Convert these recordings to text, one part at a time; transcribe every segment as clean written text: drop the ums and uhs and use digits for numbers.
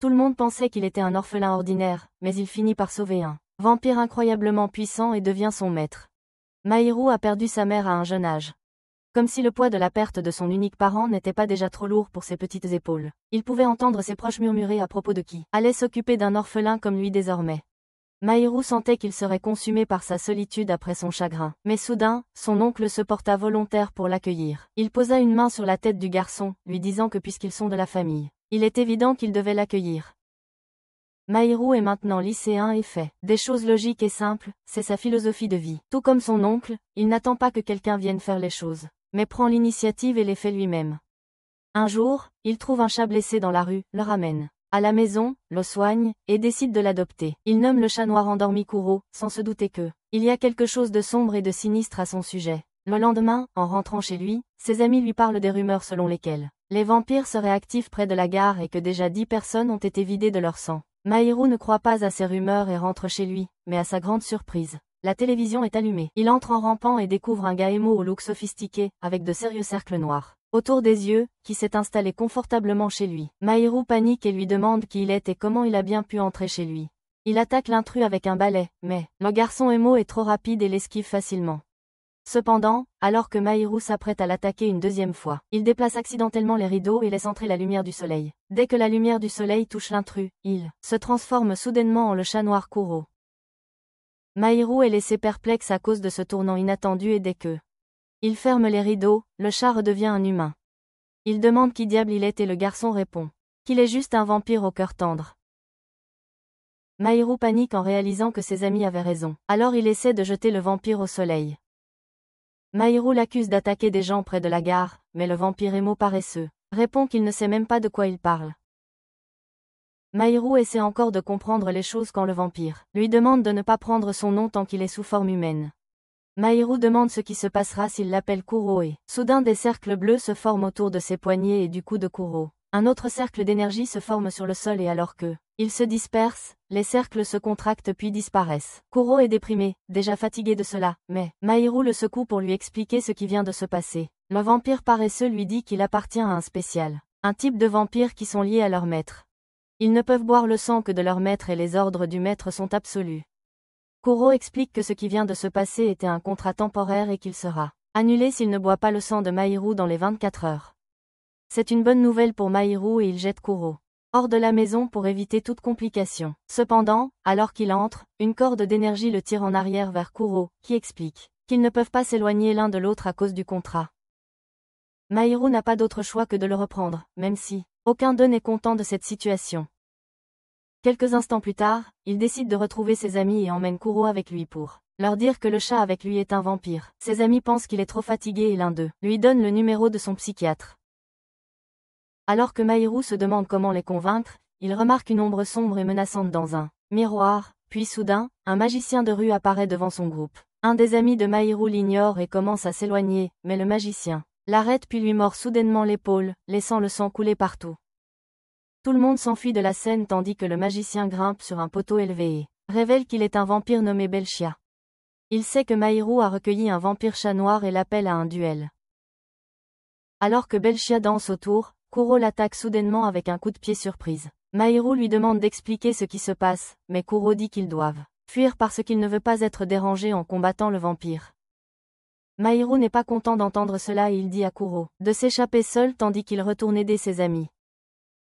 Tout le monde pensait qu'il était un orphelin ordinaire, mais il finit par sauver un vampire incroyablement puissant et devient son maître. Mahiru a perdu sa mère à un jeune âge. Comme si le poids de la perte de son unique parent n'était pas déjà trop lourd pour ses petites épaules. Il pouvait entendre ses proches murmurer à propos de qui allait s'occuper d'un orphelin comme lui désormais. Mahiru sentait qu'il serait consumé par sa solitude après son chagrin. Mais soudain, son oncle se porta volontaire pour l'accueillir. Il posa une main sur la tête du garçon, lui disant que puisqu'ils sont de la famille, il est évident qu'il devait l'accueillir. Mahiru est maintenant lycéen et fait des choses logiques et simples, c'est sa philosophie de vie. Tout comme son oncle, il n'attend pas que quelqu'un vienne faire les choses, mais prend l'initiative et les fait lui-même. Un jour, il trouve un chat blessé dans la rue, le ramène à la maison, le soigne, et décide de l'adopter. Il nomme le chat noir endormi Kuro, sans se douter que il y a quelque chose de sombre et de sinistre à son sujet. Le lendemain, en rentrant chez lui, ses amis lui parlent des rumeurs selon lesquelles les vampires seraient actifs près de la gare et que déjà 10 personnes ont été vidées de leur sang. Mahiru ne croit pas à ces rumeurs et rentre chez lui, mais à sa grande surprise, la télévision est allumée. Il entre en rampant et découvre un gars émo au look sophistiqué, avec de sérieux cercles noirs autour des yeux, qui s'est installé confortablement chez lui. Mahiru panique et lui demande qui il est et comment il a bien pu entrer chez lui. Il attaque l'intrus avec un balai, mais le garçon émo est trop rapide et l'esquive facilement. Cependant, alors que Mahiru s'apprête à l'attaquer une deuxième fois, il déplace accidentellement les rideaux et laisse entrer la lumière du soleil. Dès que la lumière du soleil touche l'intrus, il se transforme soudainement en le chat noir Kuro. Mahiru est laissé perplexe à cause de ce tournant inattendu et dès que il ferme les rideaux, le chat redevient un humain. Il demande qui diable il est et le garçon répond qu'il est juste un vampire au cœur tendre. Mahiru panique en réalisant que ses amis avaient raison. Alors il essaie de jeter le vampire au soleil. Mahiru l'accuse d'attaquer des gens près de la gare, mais le vampire émo paresseux répond qu'il ne sait même pas de quoi il parle. Mahiru essaie encore de comprendre les choses quand le vampire lui demande de ne pas prendre son nom tant qu'il est sous forme humaine. Mahiru demande ce qui se passera s'il l'appelle Kuro et soudain des cercles bleus se forment autour de ses poignets et du cou de Kuro. Un autre cercle d'énergie se forme sur le sol et alors que il se disperse, les cercles se contractent puis disparaissent. Kuro est déprimé, déjà fatigué de cela, mais Mahiru le secoue pour lui expliquer ce qui vient de se passer. Le vampire paresseux lui dit qu'il appartient à un spécial, un type de vampires qui sont liés à leur maître. Ils ne peuvent boire le sang que de leur maître et les ordres du maître sont absolus. Kuro explique que ce qui vient de se passer était un contrat temporaire et qu'il sera annulé s'il ne boit pas le sang de Mahiru dans les 24 heures. C'est une bonne nouvelle pour Mahiru et il jette Kuro hors de la maison pour éviter toute complication. Cependant, alors qu'il entre, une corde d'énergie le tire en arrière vers Kuro, qui explique qu'ils ne peuvent pas s'éloigner l'un de l'autre à cause du contrat. Mahiru n'a pas d'autre choix que de le reprendre, même si aucun d'eux n'est content de cette situation. Quelques instants plus tard, il décide de retrouver ses amis et emmène Kuro avec lui pour leur dire que le chat avec lui est un vampire. Ses amis pensent qu'il est trop fatigué et l'un d'eux lui donne le numéro de son psychiatre. Alors que Mahiru se demande comment les convaincre, il remarque une ombre sombre et menaçante dans un miroir, puis soudain, un magicien de rue apparaît devant son groupe. Un des amis de Mahiru l'ignore et commence à s'éloigner, mais le magicien l'arrête puis lui mord soudainement l'épaule, laissant le sang couler partout. Tout le monde s'enfuit de la scène tandis que le magicien grimpe sur un poteau élevé et révèle qu'il est un vampire nommé Belchia. Il sait que Mahiru a recueilli un vampire chat noir et l'appelle à un duel. Alors que Belchia danse autour, Kuro l'attaque soudainement avec un coup de pied surprise. Mahiru lui demande d'expliquer ce qui se passe, mais Kuro dit qu'ils doivent fuir parce qu'il ne veut pas être dérangé en combattant le vampire. Mahiru n'est pas content d'entendre cela et il dit à Kuro de s'échapper seul tandis qu'il retourne aider ses amis.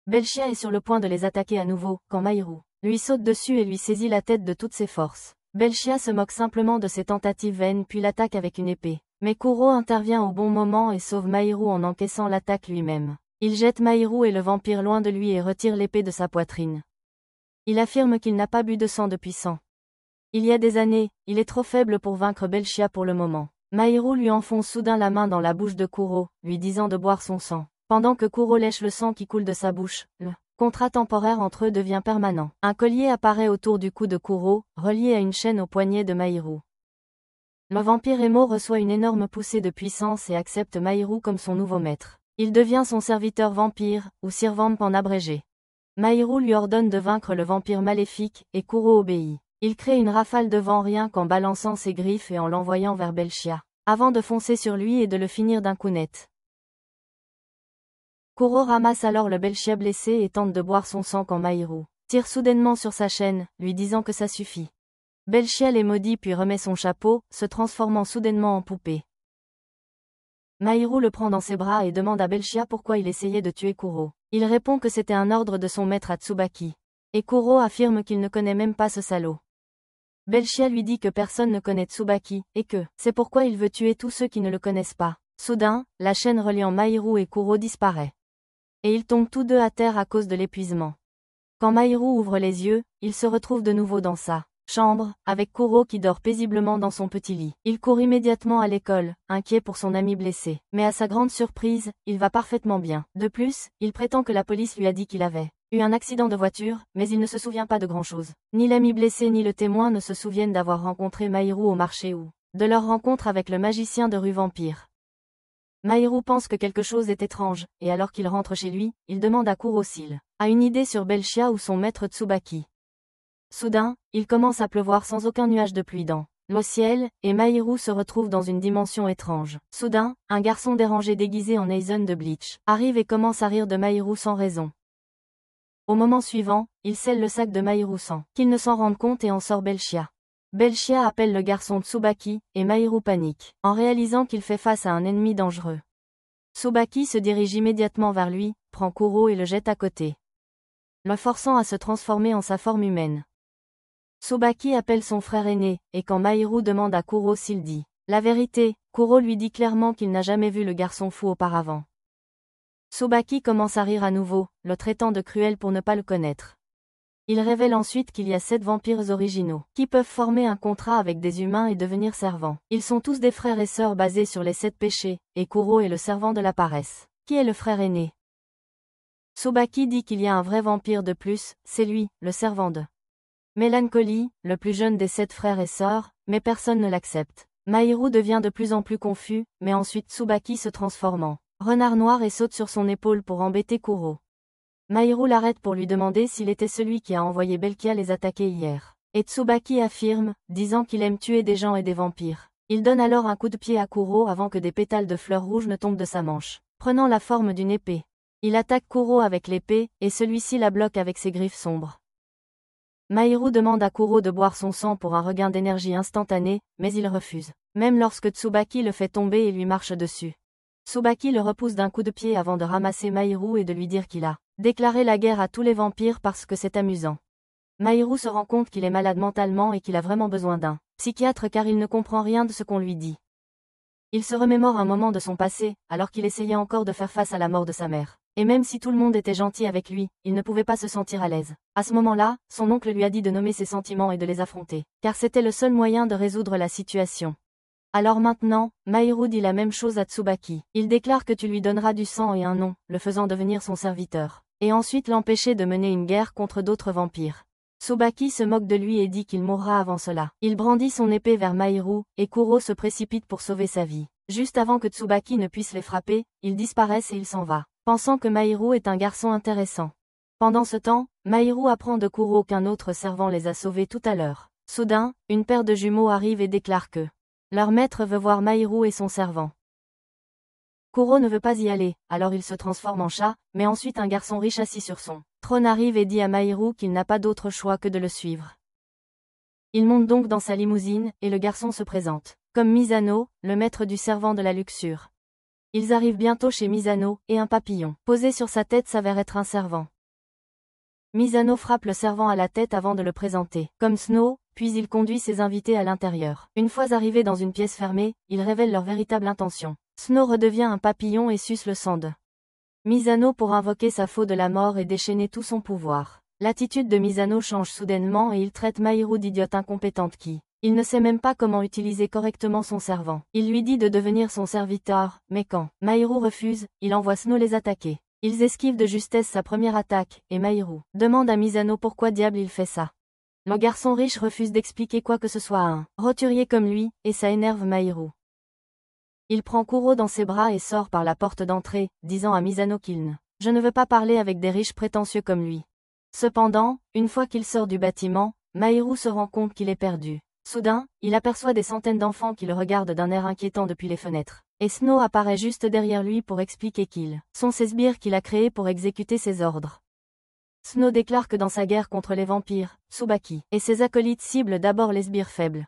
Belchia est sur le point de les attaquer à nouveau, quand Mahiru lui saute dessus et lui saisit la tête de toutes ses forces. Belchia se moque simplement de ses tentatives vaines puis l'attaque avec une épée. Mais Kuro intervient au bon moment et sauve Mahiru en encaissant l'attaque lui-même. Il jette Mahiru et le vampire loin de lui et retire l'épée de sa poitrine. Il affirme qu'il n'a pas bu de sang depuis 100. Il y a des années, il est trop faible pour vaincre Belchia pour le moment. Mahiru lui enfonce soudain la main dans la bouche de Kuro, lui disant de boire son sang. Pendant que Kuro lèche le sang qui coule de sa bouche, le contrat temporaire entre eux devient permanent. Un collier apparaît autour du cou de Kuro, relié à une chaîne au poignet de Mahiru. Le vampire émo reçoit une énorme poussée de puissance et accepte Mahiru comme son nouveau maître. Il devient son serviteur vampire, ou Sirvamp en abrégé. Mahiru lui ordonne de vaincre le vampire maléfique, et Kuro obéit. Il crée une rafale de vent rien qu'en balançant ses griffes et en l'envoyant vers Belchia, avant de foncer sur lui et de le finir d'un coup net. Kuro ramasse alors le Belchia blessé et tente de boire son sang quand Mahiru tire soudainement sur sa chaîne, lui disant que ça suffit. Belchia les maudit puis remet son chapeau, se transformant soudainement en poupée. Mahiru le prend dans ses bras et demande à Belchia pourquoi il essayait de tuer Kuro. Il répond que c'était un ordre de son maître à Tsubaki. Et Kuro affirme qu'il ne connaît même pas ce salaud. Belchia lui dit que personne ne connaît Tsubaki, et que c'est pourquoi il veut tuer tous ceux qui ne le connaissent pas. Soudain, la chaîne reliant Mahiru et Kuro disparaît. Et ils tombent tous deux à terre à cause de l'épuisement. Quand Mahiru ouvre les yeux, il se retrouve de nouveau dans sa chambre, avec Kuro qui dort paisiblement dans son petit lit. Il court immédiatement à l'école, inquiet pour son ami blessé. Mais à sa grande surprise, il va parfaitement bien. De plus, il prétend que la police lui a dit qu'il avait eu un accident de voiture, mais il ne se souvient pas de grand-chose. Ni l'ami blessé ni le témoin ne se souviennent d'avoir rencontré Mahiru au marché ou de leur rencontre avec le magicien de rue Vampire. Mahiru pense que quelque chose est étrange, et alors qu'il rentre chez lui, il demande à Kuro s'il a une idée sur Belchia ou son maître Tsubaki. Soudain, il commence à pleuvoir sans aucun nuage de pluie dans le ciel, et Mahiru se retrouve dans une dimension étrange. Soudain, un garçon dérangé déguisé en Aizen de Bleach arrive et commence à rire de Mahiru sans raison. Au moment suivant, il scelle le sac de Mahiru sans qu'il ne s'en rende compte et en sort Belchia. Belchia appelle le garçon Tsubaki, et Mahiru panique, en réalisant qu'il fait face à un ennemi dangereux. Tsubaki se dirige immédiatement vers lui, prend Kuro et le jette à côté, le forçant à se transformer en sa forme humaine. Tsubaki appelle son frère aîné, et quand Mahiru demande à Kuro s'il dit la vérité, Kuro lui dit clairement qu'il n'a jamais vu le garçon fou auparavant. Tsubaki commence à rire à nouveau, le traitant de cruel pour ne pas le connaître. Il révèle ensuite qu'il y a 7 vampires originaux, qui peuvent former un contrat avec des humains et devenir servants. Ils sont tous des frères et sœurs basés sur les 7 péchés, et Kuro est le servant de la paresse. Qui est le frère aîné? Tsubaki dit qu'il y a un vrai vampire de plus, c'est lui, le servant de Mélancolie, le plus jeune des 7 frères et sœurs, mais personne ne l'accepte. Mahiru devient de plus en plus confus, mais ensuite Tsubaki se transforme en renard noir et saute sur son épaule pour embêter Kuro. Mahiru l'arrête pour lui demander s'il était celui qui a envoyé Belchia les attaquer hier. Et Tsubaki affirme, disant qu'il aime tuer des gens et des vampires. Il donne alors un coup de pied à Kuro avant que des pétales de fleurs rouges ne tombent de sa manche, prenant la forme d'une épée. Il attaque Kuro avec l'épée, et celui-ci la bloque avec ses griffes sombres. Mahiru demande à Kuro de boire son sang pour un regain d'énergie instantané, mais il refuse, même lorsque Tsubaki le fait tomber et lui marche dessus. Tsubaki le repousse d'un coup de pied avant de ramasser Mahiru et de lui dire qu'il a déclaré la guerre à tous les vampires parce que c'est amusant. Mahiru se rend compte qu'il est malade mentalement et qu'il a vraiment besoin d'un psychiatre car il ne comprend rien de ce qu'on lui dit. Il se remémore un moment de son passé, alors qu'il essayait encore de faire face à la mort de sa mère. Et même si tout le monde était gentil avec lui, il ne pouvait pas se sentir à l'aise. À ce moment-là, son oncle lui a dit de nommer ses sentiments et de les affronter, car c'était le seul moyen de résoudre la situation. Alors maintenant, Mahiru dit la même chose à Tsubaki. Il déclare que tu lui donneras du sang et un nom, le faisant devenir son serviteur, et ensuite l'empêcher de mener une guerre contre d'autres vampires. Tsubaki se moque de lui et dit qu'il mourra avant cela. Il brandit son épée vers Mahiru, et Kuro se précipite pour sauver sa vie. Juste avant que Tsubaki ne puisse les frapper, ils disparaissent et il s'en va, pensant que Mahiru est un garçon intéressant. Pendant ce temps, Mahiru apprend de Kuro qu'un autre servant les a sauvés tout à l'heure. Soudain, une paire de jumeaux arrive et déclare que leur maître veut voir Mahiru et son servant. Kuro ne veut pas y aller, alors il se transforme en chat, mais ensuite un garçon riche assis sur son trône arrive et dit à Mahiru qu'il n'a pas d'autre choix que de le suivre. Il monte donc dans sa limousine, et le garçon se présente comme Misano, le maître du servant de la luxure. Ils arrivent bientôt chez Misano, et un papillon posé sur sa tête s'avère être un servant. Misano frappe le servant à la tête avant de le présenter comme Snow, puis il conduit ses invités à l'intérieur. Une fois arrivés dans une pièce fermée, ils révèlent leur véritable intention. Snow redevient un papillon et suce le sang de Misano pour invoquer sa faux de la mort et déchaîner tout son pouvoir. L'attitude de Misano change soudainement et il traite Mahiru d'idiote incompétente qui il ne sait même pas comment utiliser correctement son servant. Il lui dit de devenir son serviteur, mais quand Mahiru refuse, il envoie Snow les attaquer. Ils esquivent de justesse sa première attaque, et Mahiru demande à Misano pourquoi diable il fait ça. Le garçon riche refuse d'expliquer quoi que ce soit à un roturier comme lui, et ça énerve Mahiru. Il prend Kuro dans ses bras et sort par la porte d'entrée, disant à Misano qu'il je ne veux pas parler avec des riches prétentieux comme lui. Cependant, une fois qu'il sort du bâtiment, Mahiru se rend compte qu'il est perdu. Soudain, il aperçoit des centaines d'enfants qui le regardent d'un air inquiétant depuis les fenêtres. Et Snow apparaît juste derrière lui pour expliquer qu'ils sont ses sbires qu'il a créés pour exécuter ses ordres. Snow déclare que dans sa guerre contre les vampires, Tsubaki et ses acolytes ciblent d'abord les sbires faibles.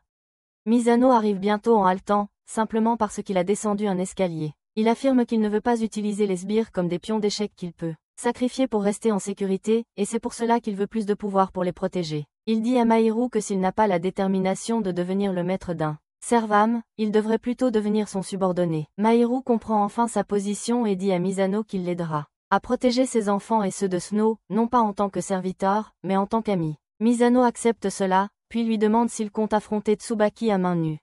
Mizano arrive bientôt en haletant, simplement parce qu'il a descendu un escalier. Il affirme qu'il ne veut pas utiliser les sbires comme des pions d'échecs qu'il peut sacrifier pour rester en sécurité, et c'est pour cela qu'il veut plus de pouvoir pour les protéger. Il dit à Mahiru que s'il n'a pas la détermination de devenir le maître d'un servam, il devrait plutôt devenir son subordonné. Mahiru comprend enfin sa position et dit à Mizano qu'il l'aidera à protéger ses enfants et ceux de Snow, non pas en tant que serviteur, mais en tant qu'ami. Mizano accepte cela, puis lui demande s'il compte affronter Tsubaki à main nue.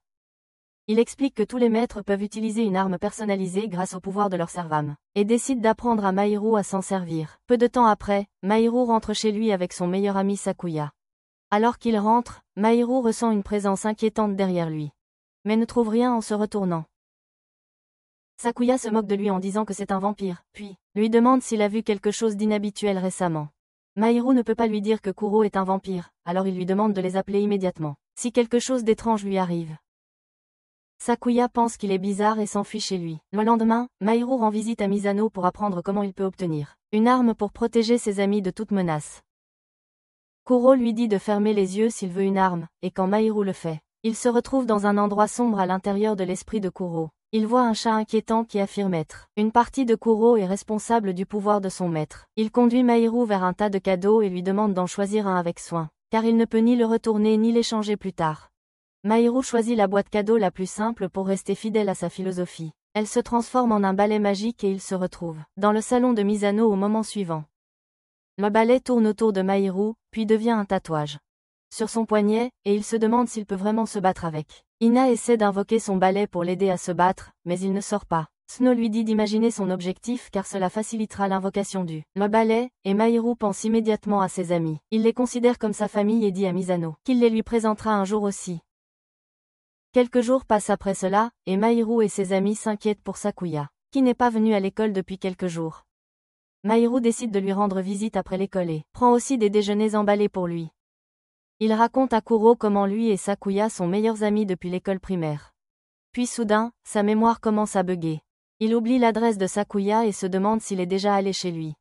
Il explique que tous les maîtres peuvent utiliser une arme personnalisée grâce au pouvoir de leur servam, et décide d'apprendre à Mahiru à s'en servir. Peu de temps après, Mahiru rentre chez lui avec son meilleur ami Sakuya. Alors qu'il rentre, Mahiru ressent une présence inquiétante derrière lui, mais ne trouve rien en se retournant. Sakuya se moque de lui en disant que c'est un vampire, puis lui demande s'il a vu quelque chose d'inhabituel récemment. Mahiru ne peut pas lui dire que Kuro est un vampire, alors il lui demande de les appeler immédiatement, si quelque chose d'étrange lui arrive. Sakuya pense qu'il est bizarre et s'enfuit chez lui. Le lendemain, Mahiru rend visite à Mizano pour apprendre comment il peut obtenir une arme pour protéger ses amis de toute menace. Kuro lui dit de fermer les yeux s'il veut une arme, et quand Mahiru le fait, il se retrouve dans un endroit sombre à l'intérieur de l'esprit de Kuro. Il voit un chat inquiétant qui affirme être une partie de Kuro est responsable du pouvoir de son maître. Il conduit Mahiru vers un tas de cadeaux et lui demande d'en choisir un avec soin, car il ne peut ni le retourner ni l'échanger plus tard. Mahiru choisit la boîte cadeau la plus simple pour rester fidèle à sa philosophie. Elle se transforme en un balai magique et il se retrouve dans le salon de Mizano au moment suivant. Le balai tourne autour de Mahiru, puis devient un tatouage sur son poignet, et il se demande s'il peut vraiment se battre avec. Ina essaie d'invoquer son balai pour l'aider à se battre, mais il ne sort pas. Snow lui dit d'imaginer son objectif car cela facilitera l'invocation du balai, et Mahiru pense immédiatement à ses amis. Il les considère comme sa famille et dit à Mizano qu'il les lui présentera un jour aussi. Quelques jours passent après cela, et Mahiru et ses amis s'inquiètent pour Sakuya, qui n'est pas venu à l'école depuis quelques jours. Mahiru décide de lui rendre visite après l'école et prend aussi des déjeuners emballés pour lui. Il raconte à Kuro comment lui et Sakuya sont meilleurs amis depuis l'école primaire. Puis soudain, sa mémoire commence à bugger. Il oublie l'adresse de Sakuya et se demande s'il est déjà allé chez lui.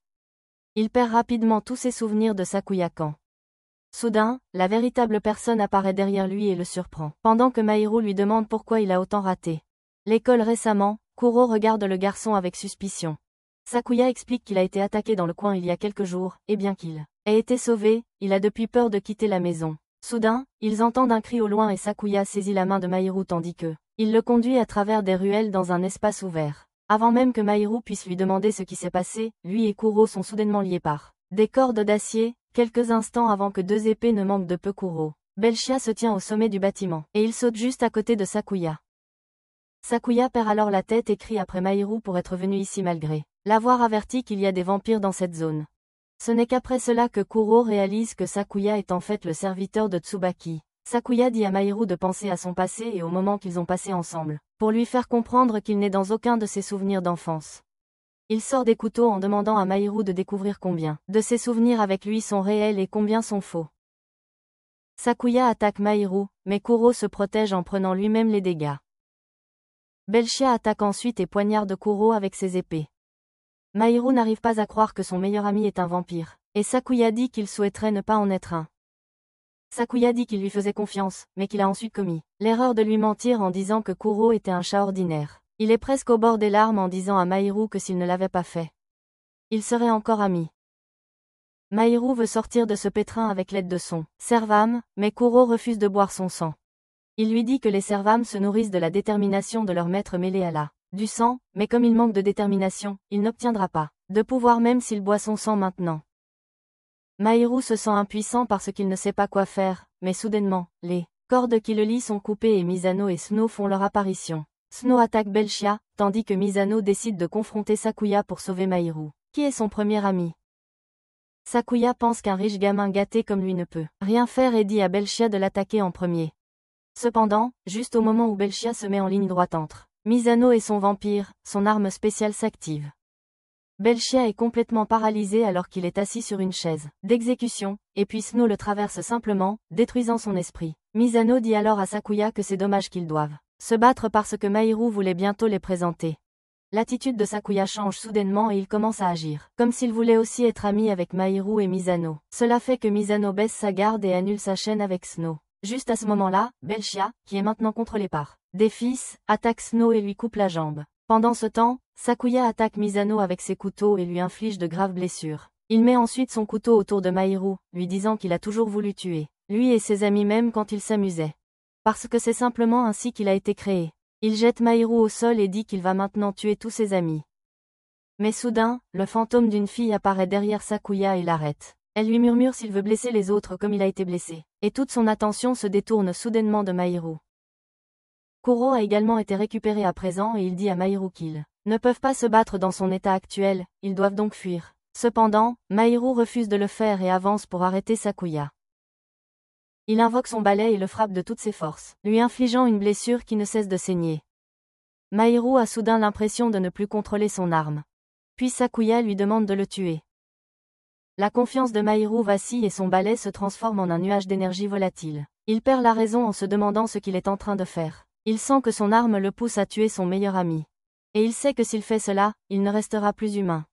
Il perd rapidement tous ses souvenirs de Sakuya quand soudain, la véritable personne apparaît derrière lui et le surprend. Pendant que Mahiru lui demande pourquoi il a autant raté l'école récemment, Kuro regarde le garçon avec suspicion. Sakuya explique qu'il a été attaqué dans le coin il y a quelques jours, et bien qu'il ait été sauvé, il a depuis peur de quitter la maison. Soudain, ils entendent un cri au loin et Sakuya saisit la main de Mahiru tandis que il le conduit à travers des ruelles dans un espace ouvert. Avant même que Mahiru puisse lui demander ce qui s'est passé, lui et Kuro sont soudainement liés par des cordes d'acier. Quelques instants avant que deux épées ne manquent de peu Kuro, Belchia se tient au sommet du bâtiment, et il saute juste à côté de Sakuya. Sakuya perd alors la tête et crie après Mahiru pour être venu ici malgré l'avoir averti qu'il y a des vampires dans cette zone. Ce n'est qu'après cela que Kuro réalise que Sakuya est en fait le serviteur de Tsubaki. Sakuya dit à Mahiru de penser à son passé et au moment qu'ils ont passé ensemble, pour lui faire comprendre qu'il n'est dans aucun de ses souvenirs d'enfance. Il sort des couteaux en demandant à Mahiru de découvrir combien de ses souvenirs avec lui sont réels et combien sont faux. Sakuya attaque Mahiru, mais Kuro se protège en prenant lui-même les dégâts. Belchia attaque ensuite et poignarde Kuro avec ses épées. Mahiru n'arrive pas à croire que son meilleur ami est un vampire, et Sakuya dit qu'il souhaiterait ne pas en être un. Sakuya dit qu'il lui faisait confiance, mais qu'il a ensuite commis l'erreur de lui mentir en disant que Kuro était un chat ordinaire. Il est presque au bord des larmes en disant à Mahiru que s'il ne l'avait pas fait, ils seraient encore amis. Mahiru veut sortir de ce pétrin avec l'aide de son servam, mais Kuro refuse de boire son sang. Il lui dit que les servams se nourrissent de la détermination de leur maître mêlé à la du sang, mais comme il manque de détermination, il n'obtiendra pas de pouvoir même s'il boit son sang maintenant. Mahiru se sent impuissant parce qu'il ne sait pas quoi faire, mais soudainement, les cordes qui le lient sont coupées et Mizano et Snow font leur apparition. Snow attaque Belchia, tandis que Mizano décide de confronter Sakuya pour sauver Mahiru, qui est son premier ami. Sakuya pense qu'un riche gamin gâté comme lui ne peut rien faire et dit à Belchia de l'attaquer en premier. Cependant, juste au moment où Belchia se met en ligne droite entre Mizano et son vampire, son arme spéciale s'active. Belchia est complètement paralysé alors qu'il est assis sur une chaise d'exécution, et puis Snow le traverse simplement, détruisant son esprit. Misano dit alors à Sakuya que c'est dommage qu'ils doivent se battre parce que Mahiru voulait bientôt les présenter. L'attitude de Sakuya change soudainement et il commence à agir comme s'il voulait aussi être ami avec Mahiru et Misano. Cela fait que Misano baisse sa garde et annule sa chaîne avec Snow. Juste à ce moment-là, Belchia, qui est maintenant contre les parts des fils, attaque Snow et lui coupe la jambe. Pendant ce temps, Sakuya attaque Misano avec ses couteaux et lui inflige de graves blessures. Il met ensuite son couteau autour de Mahiru, lui disant qu'il a toujours voulu tuer, lui et ses amis même quand il s'amusait. Parce que c'est simplement ainsi qu'il a été créé. Il jette Mahiru au sol et dit qu'il va maintenant tuer tous ses amis. Mais soudain, le fantôme d'une fille apparaît derrière Sakuya et l'arrête. Elle lui murmure s'il veut blesser les autres comme il a été blessé, et toute son attention se détourne soudainement de Mahiru. Kuro a également été récupéré à présent et il dit à Mahiru qu'ils ne peuvent pas se battre dans son état actuel, ils doivent donc fuir. Cependant, Mahiru refuse de le faire et avance pour arrêter Sakuya. Il invoque son balai et le frappe de toutes ses forces, lui infligeant une blessure qui ne cesse de saigner. Mahiru a soudain l'impression de ne plus contrôler son arme. Puis Sakuya lui demande de le tuer. La confiance de Mahiru vacille et son balai se transforme en un nuage d'énergie volatile. Il perd la raison en se demandant ce qu'il est en train de faire. Il sent que son arme le pousse à tuer son meilleur ami. Et il sait que s'il fait cela, il ne restera plus humain.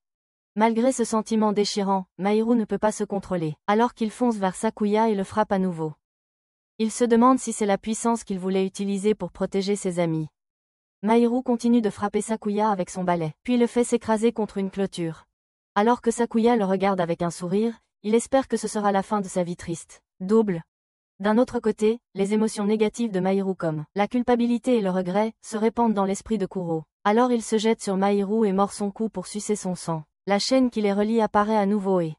Malgré ce sentiment déchirant, Mahiru ne peut pas se contrôler, alors qu'il fonce vers Sakuya et le frappe à nouveau. Il se demande si c'est la puissance qu'il voulait utiliser pour protéger ses amis. Mahiru continue de frapper Sakuya avec son balai, puis le fait s'écraser contre une clôture. Alors que Sakuya le regarde avec un sourire, il espère que ce sera la fin de sa vie triste. Double. D'un autre côté, les émotions négatives de Mahiru comme la culpabilité et le regret se répandent dans l'esprit de Kuro. Alors il se jette sur Mahiru et mord son cou pour sucer son sang. La chaîne qui les relie apparaît à nouveau et...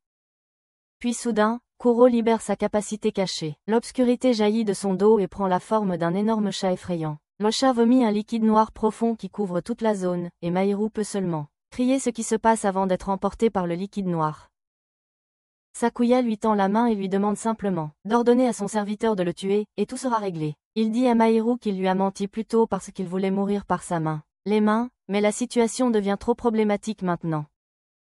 Puis soudain, Kuro libère sa capacité cachée. L'obscurité jaillit de son dos et prend la forme d'un énorme chat effrayant. Le chat vomit un liquide noir profond qui couvre toute la zone, et Mahiru peut seulement crier ce qui se passe avant d'être emporté par le liquide noir. Sakuya lui tend la main et lui demande simplement d'ordonner à son serviteur de le tuer, et tout sera réglé. Il dit à Mahiru qu'il lui a menti plus tôt parce qu'il voulait mourir par sa main. Les mains, mais la situation devient trop problématique maintenant.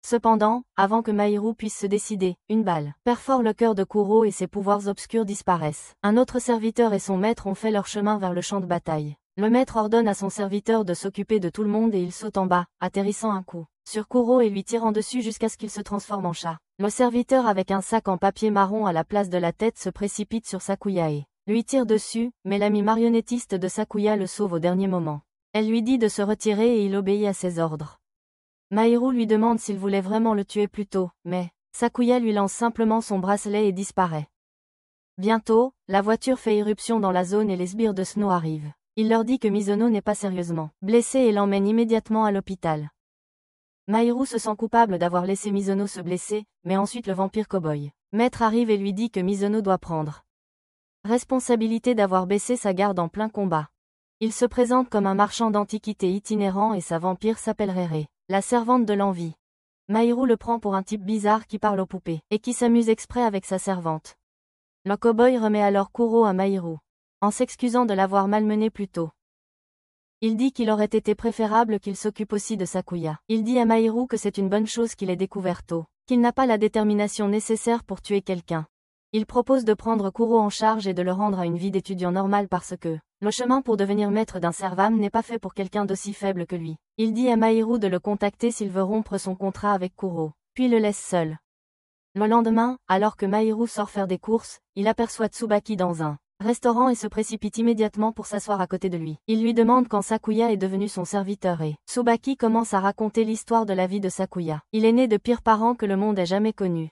Cependant, avant que Mahiru puisse se décider, une balle perfore le cœur de Kuro et ses pouvoirs obscurs disparaissent. Un autre serviteur et son maître ont fait leur chemin vers le champ de bataille. Le maître ordonne à son serviteur de s'occuper de tout le monde et il saute en bas, atterrissant un coup sur Kuro et lui tirant dessus jusqu'à ce qu'il se transforme en chat. Le serviteur avec un sac en papier marron à la place de la tête se précipite sur Sakuya et lui tire dessus, mais l'ami marionnettiste de Sakuya le sauve au dernier moment. Elle lui dit de se retirer et il obéit à ses ordres. Mahiru lui demande s'il voulait vraiment le tuer plus tôt, mais Sakuya lui lance simplement son bracelet et disparaît. Bientôt, la voiture fait irruption dans la zone et les sbires de Snow arrivent. Il leur dit que Misono n'est pas sérieusement blessé et l'emmène immédiatement à l'hôpital. Mahiru se sent coupable d'avoir laissé Misono se blesser, mais ensuite le vampire cow-boy maître arrive et lui dit que Misono doit prendre responsabilité d'avoir baissé sa garde en plein combat. Il se présente comme un marchand d'antiquités itinérant et sa vampire s'appelle Rere, la servante de l'envie. Mahiru le prend pour un type bizarre qui parle aux poupées, et qui s'amuse exprès avec sa servante. Le cow-boy remet alors Kuro à Mahiru, en s'excusant de l'avoir malmené plus tôt. Il dit qu'il aurait été préférable qu'il s'occupe aussi de Sakuya. Il dit à Mahiru que c'est une bonne chose qu'il ait découvert tôt, qu'il n'a pas la détermination nécessaire pour tuer quelqu'un. Il propose de prendre Kuro en charge et de le rendre à une vie d'étudiant normal parce que le chemin pour devenir maître d'un servam n'est pas fait pour quelqu'un d'aussi faible que lui. Il dit à Mahiru de le contacter s'il veut rompre son contrat avec Kuro, puis le laisse seul. Le lendemain, alors que Mahiru sort faire des courses, il aperçoit Tsubaki dans un restaurant et se précipite immédiatement pour s'asseoir à côté de lui. Il lui demande quand Sakuya est devenu son serviteur et Tsubaki commence à raconter l'histoire de la vie de Sakuya. Il est né de pires parents que le monde ait jamais connus.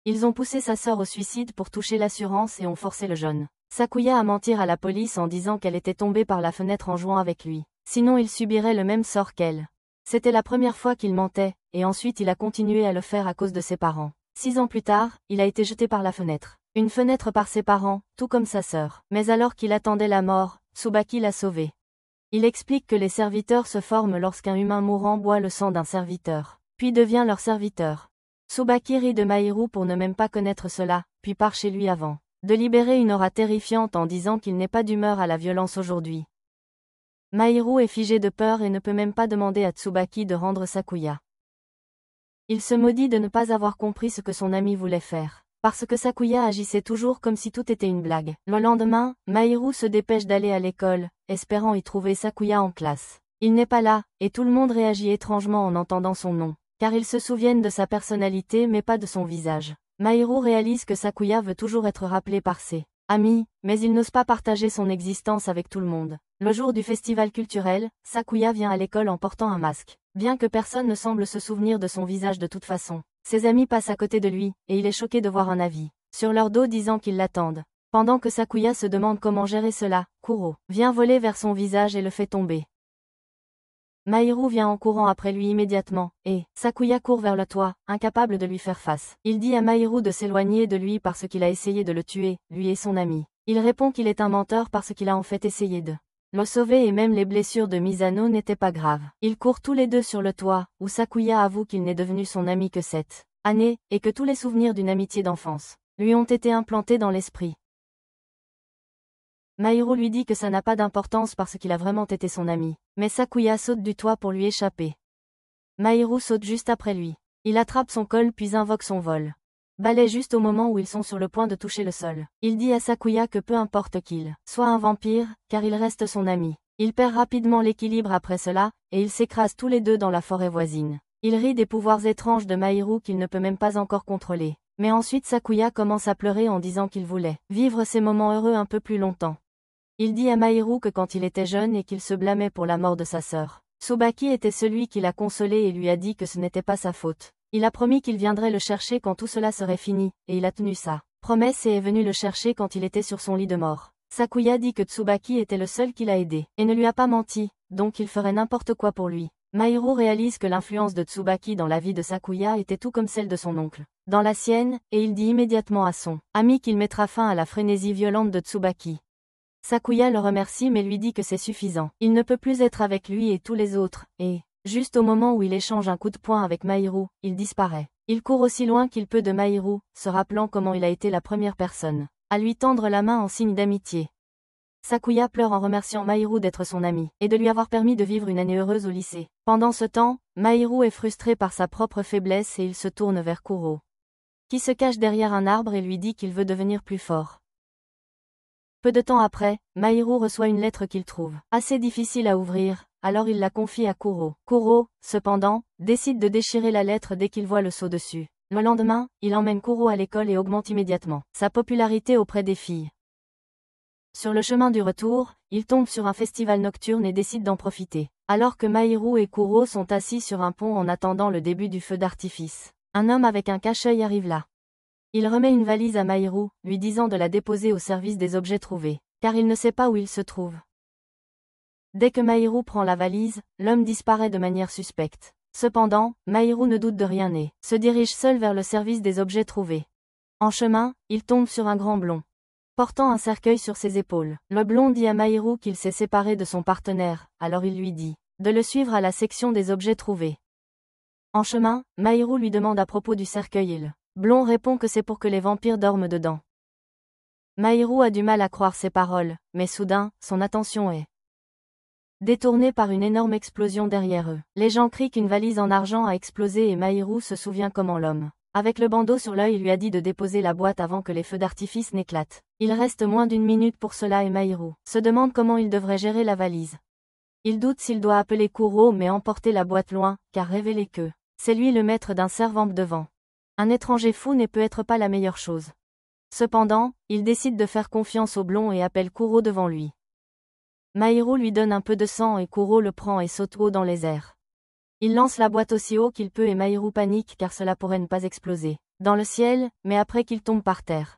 Ils ont poussé sa sœur au suicide pour toucher l'assurance et ont forcé le jeune Sakuya à mentir à la police en disant qu'elle était tombée par la fenêtre en jouant avec lui. Sinon il subirait le même sort qu'elle. C'était la première fois qu'il mentait, et ensuite il a continué à le faire à cause de ses parents. 6 ans plus tard, il a été jeté par la fenêtre. Une fenêtre par ses parents, tout comme sa sœur. Mais alors qu'il attendait la mort, Tsubaki l'a sauvé. Il explique que les serviteurs se forment lorsqu'un humain mourant boit le sang d'un serviteur, puis devient leur serviteur. Tsubaki rit de Mahiru pour ne même pas connaître cela, puis part chez lui avant de libérer une aura terrifiante en disant qu'il n'est pas d'humeur à la violence aujourd'hui. Mahiru est figé de peur et ne peut même pas demander à Tsubaki de rendre Sakuya. Il se maudit de ne pas avoir compris ce que son ami voulait faire. parce que Sakuya agissait toujours comme si tout était une blague. Le lendemain, Mahiru se dépêche d'aller à l'école, espérant y trouver Sakuya en classe. Il n'est pas là, et tout le monde réagit étrangement en entendant son nom, car ils se souviennent de sa personnalité mais pas de son visage. Mahiru réalise que Sakuya veut toujours être rappelé par ses amis, mais il n'ose pas partager son existence avec tout le monde. Le jour du festival culturel, Sakuya vient à l'école en portant un masque. Bien que personne ne semble se souvenir de son visage de toute façon, ses amis passent à côté de lui, et il est choqué de voir un avis sur leur dos disant qu'ils l'attendent. Pendant que Sakuya se demande comment gérer cela, Kuro vient voler vers son visage et le fait tomber. Mahiru vient en courant après lui immédiatement, et Sakuya court vers le toit, incapable de lui faire face. Il dit à Mahiru de s'éloigner de lui parce qu'il a essayé de le tuer, lui et son ami. Il répond qu'il est un menteur parce qu'il a en fait essayé de le sauver et même les blessures de Misano n'étaient pas graves. Ils courent tous les deux sur le toit, où Sakuya avoue qu'il n'est devenu son ami que cette année, et que tous les souvenirs d'une amitié d'enfance lui ont été implantés dans l'esprit. Mahiru lui dit que ça n'a pas d'importance parce qu'il a vraiment été son ami, mais Sakuya saute du toit pour lui échapper. Mahiru saute juste après lui. Il attrape son col puis invoque son vol. Balaie juste au moment où ils sont sur le point de toucher le sol. Il dit à Sakuya que peu importe qu'il soit un vampire, car il reste son ami. Il perd rapidement l'équilibre après cela, et ils s'écrasent tous les deux dans la forêt voisine. Il rit des pouvoirs étranges de Mahiru qu'il ne peut même pas encore contrôler. Mais ensuite Sakuya commence à pleurer en disant qu'il voulait vivre ces moments heureux un peu plus longtemps. Il dit à Mahiru que quand il était jeune et qu'il se blâmait pour la mort de sa sœur, Tsubaki était celui qui l'a consolé et lui a dit que ce n'était pas sa faute. Il a promis qu'il viendrait le chercher quand tout cela serait fini, et il a tenu sa promesse et est venu le chercher quand il était sur son lit de mort. Sakuya dit que Tsubaki était le seul qui l'a aidé, et ne lui a pas menti, donc il ferait n'importe quoi pour lui. Mahiru réalise que l'influence de Tsubaki dans la vie de Sakuya était tout comme celle de son oncle dans la sienne, et il dit immédiatement à son ami qu'il mettra fin à la frénésie violente de Tsubaki. Sakuya le remercie mais lui dit que c'est suffisant. Il ne peut plus être avec lui et tous les autres, et, juste au moment où il échange un coup de poing avec Mahiru, il disparaît. Il court aussi loin qu'il peut de Mahiru, se rappelant comment il a été la première personne à lui tendre la main en signe d'amitié. Sakuya pleure en remerciant Mahiru d'être son ami, et de lui avoir permis de vivre une année heureuse au lycée. Pendant ce temps, Mahiru est frustré par sa propre faiblesse et il se tourne vers Kuro, qui se cache derrière un arbre et lui dit qu'il veut devenir plus fort. Peu de temps après, Mahiru reçoit une lettre qu'il trouve assez difficile à ouvrir, alors il la confie à Kuro. Kuro, cependant, décide de déchirer la lettre dès qu'il voit le sceau dessus. Le lendemain, il emmène Kuro à l'école et augmente immédiatement sa popularité auprès des filles. Sur le chemin du retour, il tombe sur un festival nocturne et décide d'en profiter. Alors que Mahiru et Kuro sont assis sur un pont en attendant le début du feu d'artifice, un homme avec un cache-œil arrive là. Il remet une valise à Mahiru, lui disant de la déposer au service des objets trouvés, car il ne sait pas où il se trouve. Dès que Mahiru prend la valise, l'homme disparaît de manière suspecte. Cependant, Mahiru ne doute de rien et se dirige seul vers le service des objets trouvés. En chemin, il tombe sur un grand blond, portant un cercueil sur ses épaules. Le blond dit à Mahiru qu'il s'est séparé de son partenaire, alors il lui dit de le suivre à la section des objets trouvés. En chemin, Mahiru lui demande à propos du cercueil et le blond répond que c'est pour que les vampires dorment dedans. Mahiru a du mal à croire ses paroles, mais soudain, son attention est détournée par une énorme explosion derrière eux. Les gens crient qu'une valise en argent a explosé et Mahiru se souvient comment l'homme, avec le bandeau sur l'œil, lui a dit de déposer la boîte avant que les feux d'artifice n'éclatent. Il reste moins d'une minute pour cela et Mahiru se demande comment il devrait gérer la valise. Il doute s'il doit appeler Kuro mais emporter la boîte loin, car révéler que c'est lui le maître d'un servant devant un étranger fou n'est peut-être pas la meilleure chose. Cependant, il décide de faire confiance au blond et appelle Kuro devant lui. Mahiru lui donne un peu de sang et Kuro le prend et saute haut dans les airs. Il lance la boîte aussi haut qu'il peut et Mahiru panique car cela pourrait ne pas exploser dans le ciel, mais après qu'il tombe par terre.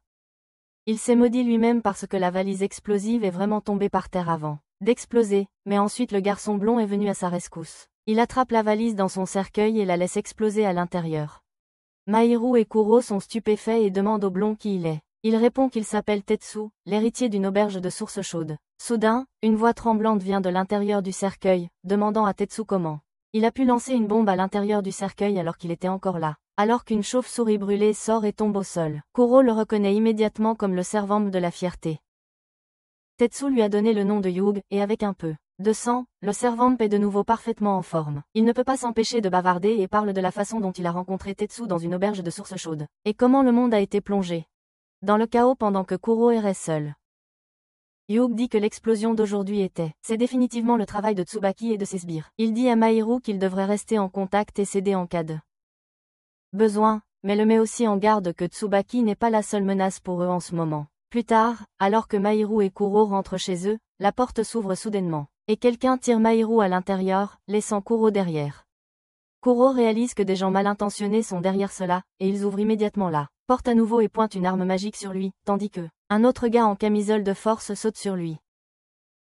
Il s'est maudit lui-même parce que la valise explosive est vraiment tombée par terre avant d'exploser, mais ensuite le garçon blond est venu à sa rescousse. Il attrape la valise dans son cercueil et la laisse exploser à l'intérieur. Mahiru et Kuro sont stupéfaits et demandent au blond qui il est. Il répond qu'il s'appelle Tetsu, l'héritier d'une auberge de source chaude. Soudain, une voix tremblante vient de l'intérieur du cercueil, demandant à Tetsu comment il a pu lancer une bombe à l'intérieur du cercueil alors qu'il était encore là. Alors qu'une chauve-souris brûlée sort et tombe au sol. Kuro le reconnaît immédiatement comme le servant de la fierté. Tetsu lui a donné le nom de Yug, et avec un peu 200, le servant est de nouveau parfaitement en forme. Il ne peut pas s'empêcher de bavarder et parle de la façon dont il a rencontré Tetsu dans une auberge de source chaude. Et comment le monde a été plongé dans le chaos pendant que Kuro errait seul. Hugh dit que l'explosion d'aujourd'hui c'est définitivement le travail de Tsubaki et de ses sbires. Il dit à Mahiru qu'il devrait rester en contact et s'aider en cas de besoin, mais le met aussi en garde que Tsubaki n'est pas la seule menace pour eux en ce moment. Plus tard, alors que Mahiru et Kuro rentrent chez eux, la porte s'ouvre soudainement. Et quelqu'un tire Mahiru à l'intérieur, laissant Kuro derrière. Kuro réalise que des gens mal intentionnés sont derrière cela, et ils ouvrent immédiatement la porte à nouveau et pointent une arme magique sur lui, tandis que un autre gars en camisole de force saute sur lui.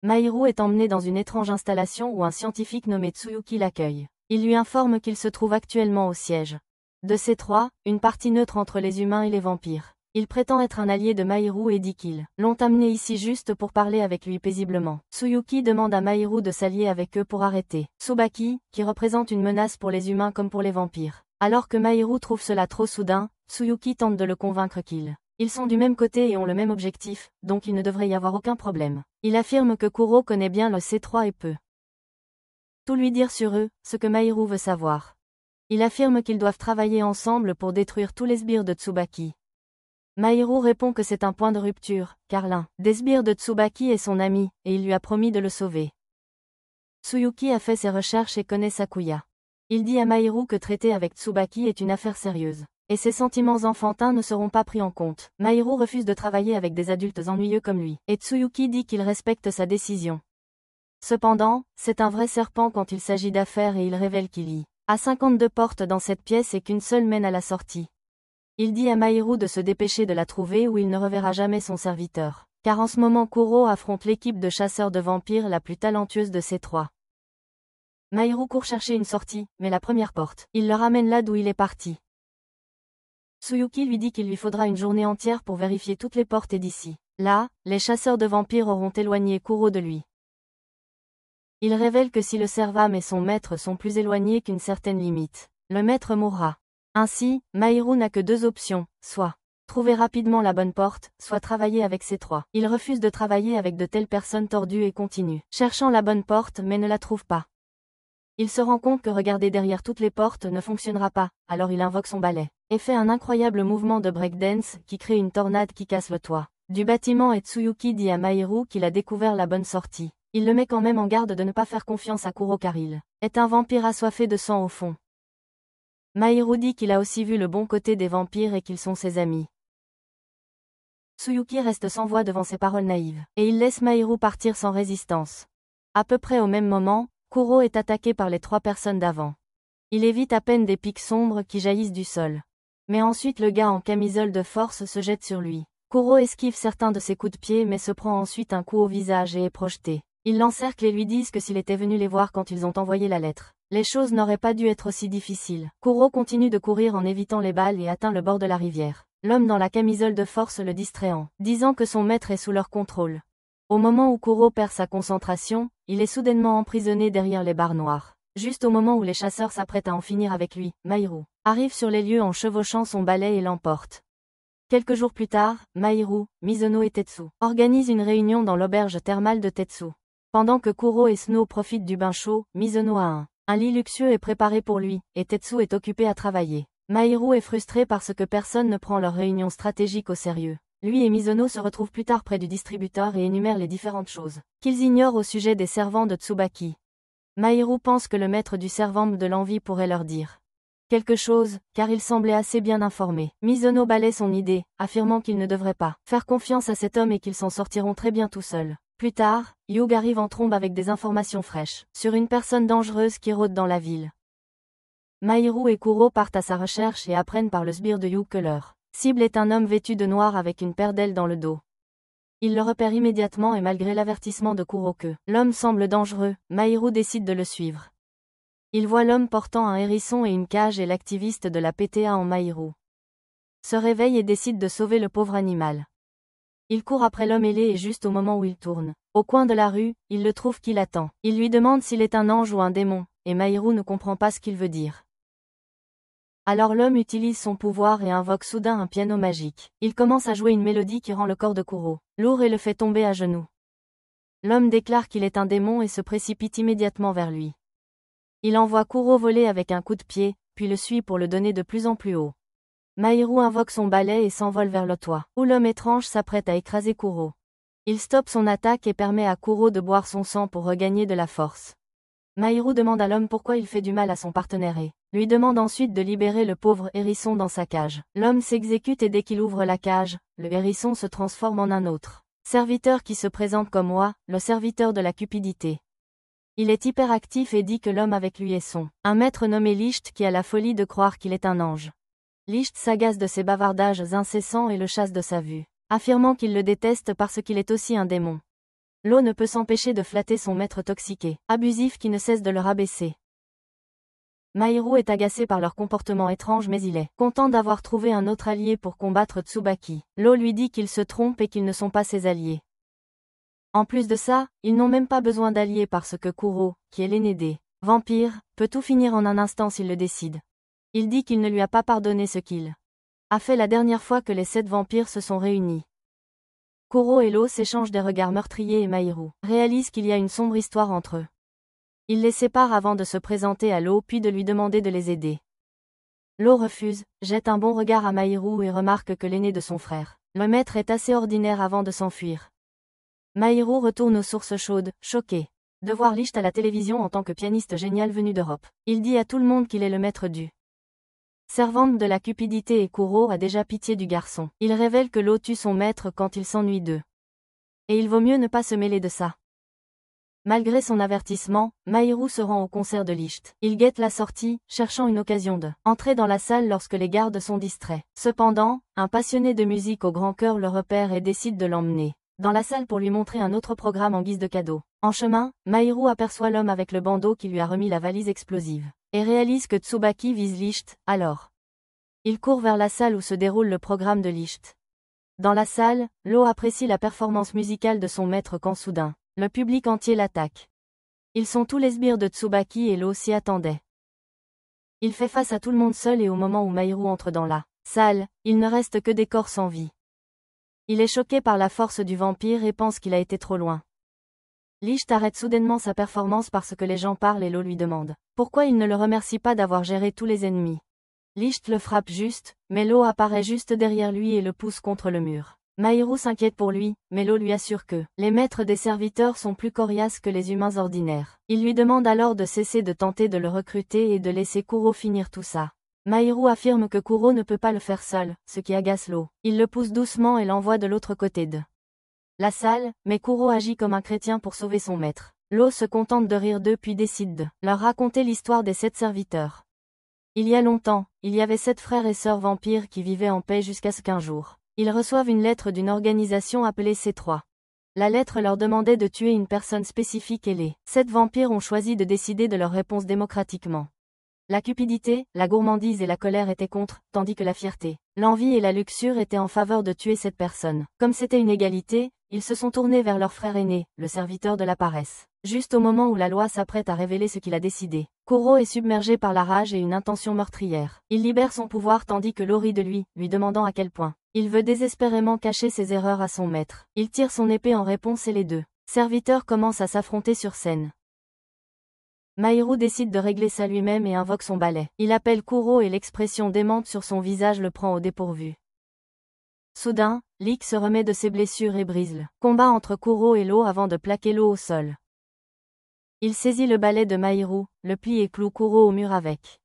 Mahiru est emmené dans une étrange installation où un scientifique nommé Tsuyuki l'accueille. Il lui informe qu'il se trouve actuellement au siège de C3, une partie neutre entre les humains et les vampires. Il prétend être un allié de Mahiru et dit qu'ils l'ont amené ici juste pour parler avec lui paisiblement. Tsuyuki demande à Mahiru de s'allier avec eux pour arrêter Tsubaki, qui représente une menace pour les humains comme pour les vampires. Alors que Mahiru trouve cela trop soudain, Tsuyuki tente de le convaincre qu'ils sont du même côté et ont le même objectif, donc il ne devrait y avoir aucun problème. Il affirme que Kuro connaît bien le C3 et peut tout lui dire sur eux, ce que Mahiru veut savoir. Il affirme qu'ils doivent travailler ensemble pour détruire tous les sbires de Tsubaki. Mahiru répond que c'est un point de rupture, car l'un des sbires de Tsubaki est son ami, et il lui a promis de le sauver. Tsuyuki a fait ses recherches et connaît Sakuya. Il dit à Mahiru que traiter avec Tsubaki est une affaire sérieuse, et ses sentiments enfantins ne seront pas pris en compte. Mahiru refuse de travailler avec des adultes ennuyeux comme lui, et Tsuyuki dit qu'il respecte sa décision. Cependant, c'est un vrai serpent quand il s'agit d'affaires et il révèle qu'il y a 52 portes dans cette pièce et qu'une seule mène à la sortie. Il dit à Mahiru de se dépêcher de la trouver ou il ne reverra jamais son serviteur. Car en ce moment Kuro affronte l'équipe de chasseurs de vampires la plus talentueuse de ces trois. Mahiru court chercher une sortie, mais la première porte, il le ramène là d'où il est parti. Tsuyuki lui dit qu'il lui faudra une journée entière pour vérifier toutes les portes et d'ici là, les chasseurs de vampires auront éloigné Kuro de lui. Il révèle que si le servam et son maître sont plus éloignés qu'une certaine limite, le maître mourra. Ainsi, Mahiru n'a que deux options, soit trouver rapidement la bonne porte, soit travailler avec ces trois. Il refuse de travailler avec de telles personnes tordues et continue, cherchant la bonne porte mais ne la trouve pas. Il se rend compte que regarder derrière toutes les portes ne fonctionnera pas, alors il invoque son balai, et fait un incroyable mouvement de breakdance qui crée une tornade qui casse le toit du bâtiment et Tsuyuki dit à Mahiru qu'il a découvert la bonne sortie. Il le met quand même en garde de ne pas faire confiance à Kuro car il est un vampire assoiffé de sang au fond. Mahiru dit qu'il a aussi vu le bon côté des vampires et qu'ils sont ses amis. Tsuyuki reste sans voix devant ces paroles naïves, et il laisse Mahiru partir sans résistance. À peu près au même moment, Kuro est attaqué par les trois personnes d'avant. Il évite à peine des pics sombres qui jaillissent du sol. Mais ensuite le gars en camisole de force se jette sur lui. Kuro esquive certains de ses coups de pied mais se prend ensuite un coup au visage et est projeté. Ils l'encerclent et lui disent que s'il était venu les voir quand ils ont envoyé la lettre, les choses n'auraient pas dû être aussi difficiles. Kuro continue de courir en évitant les balles et atteint le bord de la rivière. L'homme dans la camisole de force le distrait disant que son maître est sous leur contrôle. Au moment où Kuro perd sa concentration, il est soudainement emprisonné derrière les barres noires. Juste au moment où les chasseurs s'apprêtent à en finir avec lui, Mahiru arrive sur les lieux en chevauchant son balai et l'emporte. Quelques jours plus tard, Mahiru, Mizono et Tetsu organisent une réunion dans l'auberge thermale de Tetsu. Pendant que Kuro et Snow profitent du bain chaud, Mizono a un lit luxueux est préparé pour lui, et Tetsu est occupé à travailler. Mahiru est frustré parce que personne ne prend leur réunion stratégique au sérieux. Lui et Mizono se retrouvent plus tard près du distributeur et énumèrent les différentes choses qu'ils ignorent au sujet des servants de Tsubaki. Mahiru pense que le maître du servant de l'envie pourrait leur dire quelque chose, car il semblait assez bien informé. Mizono balaie son idée, affirmant qu'il ne devrait pas faire confiance à cet homme et qu'ils s'en sortiront très bien tout seuls. Plus tard, Hugh arrive en trombe avec des informations fraîches sur une personne dangereuse qui rôde dans la ville. Mahiru et Kuro partent à sa recherche et apprennent par le sbire de Hugh que leur cible est un homme vêtu de noir avec une paire d'ailes dans le dos. Il le repère immédiatement et malgré l'avertissement de Kuro que l'homme semble dangereux, Mahiru décide de le suivre. Il voit l'homme portant un hérisson et une cage et l'activiste de la PTA en Mahiru se réveille et décide de sauver le pauvre animal. Il court après l'homme ailé et juste au moment où il tourne au coin de la rue, il le trouve qui l'attend. Il lui demande s'il est un ange ou un démon, et Mahiru ne comprend pas ce qu'il veut dire. Alors l'homme utilise son pouvoir et invoque soudain un piano magique. Il commence à jouer une mélodie qui rend le corps de Kuro lourd et le fait tomber à genoux. L'homme déclare qu'il est un démon et se précipite immédiatement vers lui. Il envoie Kuro voler avec un coup de pied, puis le suit pour le donner de plus en plus haut. Mahiru invoque son balai et s'envole vers le toit, où l'homme étrange s'apprête à écraser Kuro. Il stoppe son attaque et permet à Kuro de boire son sang pour regagner de la force. Mahiru demande à l'homme pourquoi il fait du mal à son partenaire et lui demande ensuite de libérer le pauvre hérisson dans sa cage. L'homme s'exécute et dès qu'il ouvre la cage, le hérisson se transforme en un autre serviteur qui se présente comme Wa, le serviteur de la cupidité. Il est hyperactif et dit que l'homme avec lui est un maître nommé Licht qui a la folie de croire qu'il est un ange. Licht s'agace de ses bavardages incessants et le chasse de sa vue, affirmant qu'il le déteste parce qu'il est aussi un démon. Lo ne peut s'empêcher de flatter son maître toxiqué, abusif qui ne cesse de le rabaisser. Mahiru est agacé par leur comportement étrange mais il est content d'avoir trouvé un autre allié pour combattre Tsubaki. Lo lui dit qu'il se trompe et qu'ils ne sont pas ses alliés. En plus de ça, ils n'ont même pas besoin d'alliés parce que Kuro, qui est l'aîné des vampires, peut tout finir en un instant s'il le décide. Il dit qu'il ne lui a pas pardonné ce qu'il a fait la dernière fois que les 7 vampires se sont réunis. Kuro et Lo s'échangent des regards meurtriers et Mahiru réalise qu'il y a une sombre histoire entre eux. Il les sépare avant de se présenter à Lo puis de lui demander de les aider. Lo refuse, jette un bon regard à Mahiru et remarque que l'aîné de son frère, le maître est assez ordinaire avant de s'enfuir. Mahiru retourne aux sources chaudes, choqué de voir Licht à la télévision en tant que pianiste génial venu d'Europe. Il dit à tout le monde qu'il est le maître du servante de la cupidité et Kuro a déjà pitié du garçon. Il révèle que Lo tue son maître quand il s'ennuie d'eux. Et il vaut mieux ne pas se mêler de ça. Malgré son avertissement, Mahiru se rend au concert de Licht. Il guette la sortie, cherchant une occasion de entrer dans la salle lorsque les gardes sont distraits. Cependant, un passionné de musique au grand cœur le repère et décide de l'emmener dans la salle pour lui montrer un autre programme en guise de cadeau. En chemin, Mahiru aperçoit l'homme avec le bandeau qui lui a remis la valise explosive et réalise que Tsubaki vise Licht, alors. Il court vers la salle où se déroule le programme de Licht. Dans la salle, Lo apprécie la performance musicale de son maître quand soudain, le public entier l'attaque. Ils sont tous les sbires de Tsubaki et Lo s'y attendait. Il fait face à tout le monde seul et au moment où Mahiru entre dans la salle, il ne reste que des corps sans vie. Il est choqué par la force du vampire et pense qu'il a été trop loin. Licht arrête soudainement sa performance parce que les gens parlent et Lo lui demande pourquoi il ne le remercie pas d'avoir géré tous les ennemis. Licht le frappe juste, mais Lo apparaît juste derrière lui et le pousse contre le mur. Mahiru s'inquiète pour lui, mais Lo lui assure que les maîtres des serviteurs sont plus coriaces que les humains ordinaires. Il lui demande alors de cesser de tenter de le recruter et de laisser Kuro finir tout ça. Mahiru affirme que Kuro ne peut pas le faire seul, ce qui agace Lo. Il le pousse doucement et l'envoie de l'autre côté de la salle, mais Kuro agit comme un chrétien pour sauver son maître. Lo se contente de rire d'eux puis décide de leur raconter l'histoire des 7 serviteurs. Il y a longtemps, il y avait 7 frères et sœurs vampires qui vivaient en paix jusqu'à ce qu'un jour, ils reçoivent une lettre d'une organisation appelée C3. La lettre leur demandait de tuer une personne spécifique et les 7 vampires ont choisi de décider de leur réponse démocratiquement. La cupidité, la gourmandise et la colère étaient contre, tandis que la fierté, l'envie et la luxure étaient en faveur de tuer cette personne. Comme c'était une égalité, ils se sont tournés vers leur frère aîné, le serviteur de la paresse. Juste au moment où la loi s'apprête à révéler ce qu'il a décidé, Kuro est submergé par la rage et une intention meurtrière. Il libère son pouvoir tandis que Lo rit de lui demandant à quel point il veut désespérément cacher ses erreurs à son maître. Il tire son épée en réponse et les 2 serviteurs commencent à s'affronter sur scène. Mahiru décide de régler ça lui-même et invoque son balai. Il appelle Kuro et l'expression démente sur son visage le prend au dépourvu. Soudain, Lick se remet de ses blessures et brise le combat entre Kuro et Lo avant de plaquer Lo au sol. Il saisit le balai de Mahiru, le plie et cloue Kuro au mur avec.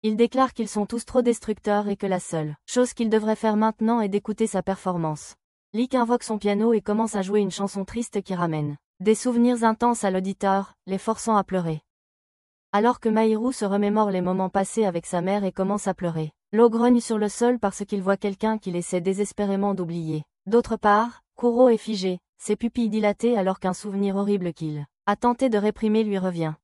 Il déclare qu'ils sont tous trop destructeurs et que la seule chose qu'il devrait faire maintenant est d'écouter sa performance. Lick invoque son piano et commence à jouer une chanson triste qui ramène des souvenirs intenses à l'auditeur, les forçant à pleurer. Alors que Mahiru se remémore les moments passés avec sa mère et commence à pleurer, Lo grogne sur le sol parce qu'il voit quelqu'un qu'il essaie désespérément d'oublier. D'autre part, Kuro est figé, ses pupilles dilatées alors qu'un souvenir horrible qu'il a tenté de réprimer lui revient.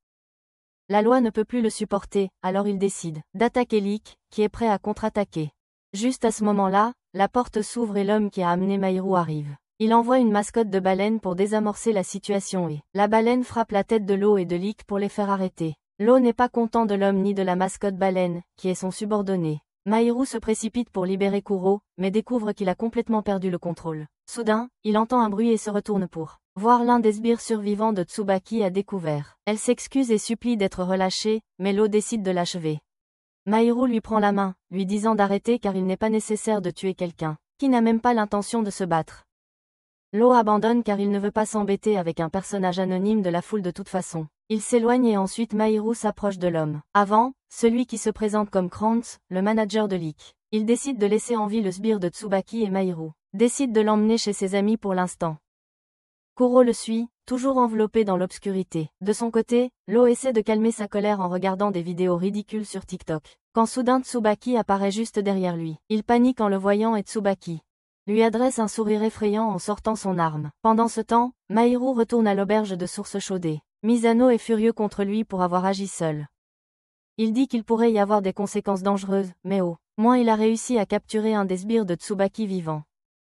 La loi ne peut plus le supporter, alors il décide d'attaquer Lick, qui est prêt à contre-attaquer. Juste à ce moment-là, la porte s'ouvre et l'homme qui a amené Mahiru arrive. Il envoie une mascotte de baleine pour désamorcer la situation et la baleine frappe la tête de Lo et de Lick pour les faire arrêter. Lo n'est pas content de l'homme ni de la mascotte baleine, qui est son subordonné. Mahiru se précipite pour libérer Kuro, mais découvre qu'il a complètement perdu le contrôle. Soudain, il entend un bruit et se retourne pour voir l'un des sbires survivants de Tsubaki a découvert. Elle s'excuse et supplie d'être relâchée, mais Lo décide de l'achever. Mahiru lui prend la main, lui disant d'arrêter car il n'est pas nécessaire de tuer quelqu'un qui n'a même pas l'intention de se battre. Lo abandonne car il ne veut pas s'embêter avec un personnage anonyme de la foule de toute façon. Il s'éloigne et ensuite Mahiru s'approche de l'homme. Avant, celui qui se présente comme Krantz, le manager de Leak. Il décide de laisser en vie le sbire de Tsubaki et Mahiru décide de l'emmener chez ses amis pour l'instant. Kuro le suit, toujours enveloppé dans l'obscurité. De son côté, Lo essaie de calmer sa colère en regardant des vidéos ridicules sur TikTok. Quand soudain Tsubaki apparaît juste derrière lui. Il panique en le voyant et Tsubaki lui adresse un sourire effrayant en sortant son arme. Pendant ce temps, Mahiru retourne à l'auberge de Source Chaudée. Misano est furieux contre lui pour avoir agi seul. Il dit qu'il pourrait y avoir des conséquences dangereuses, mais au moins il a réussi à capturer un des sbires de Tsubaki vivant.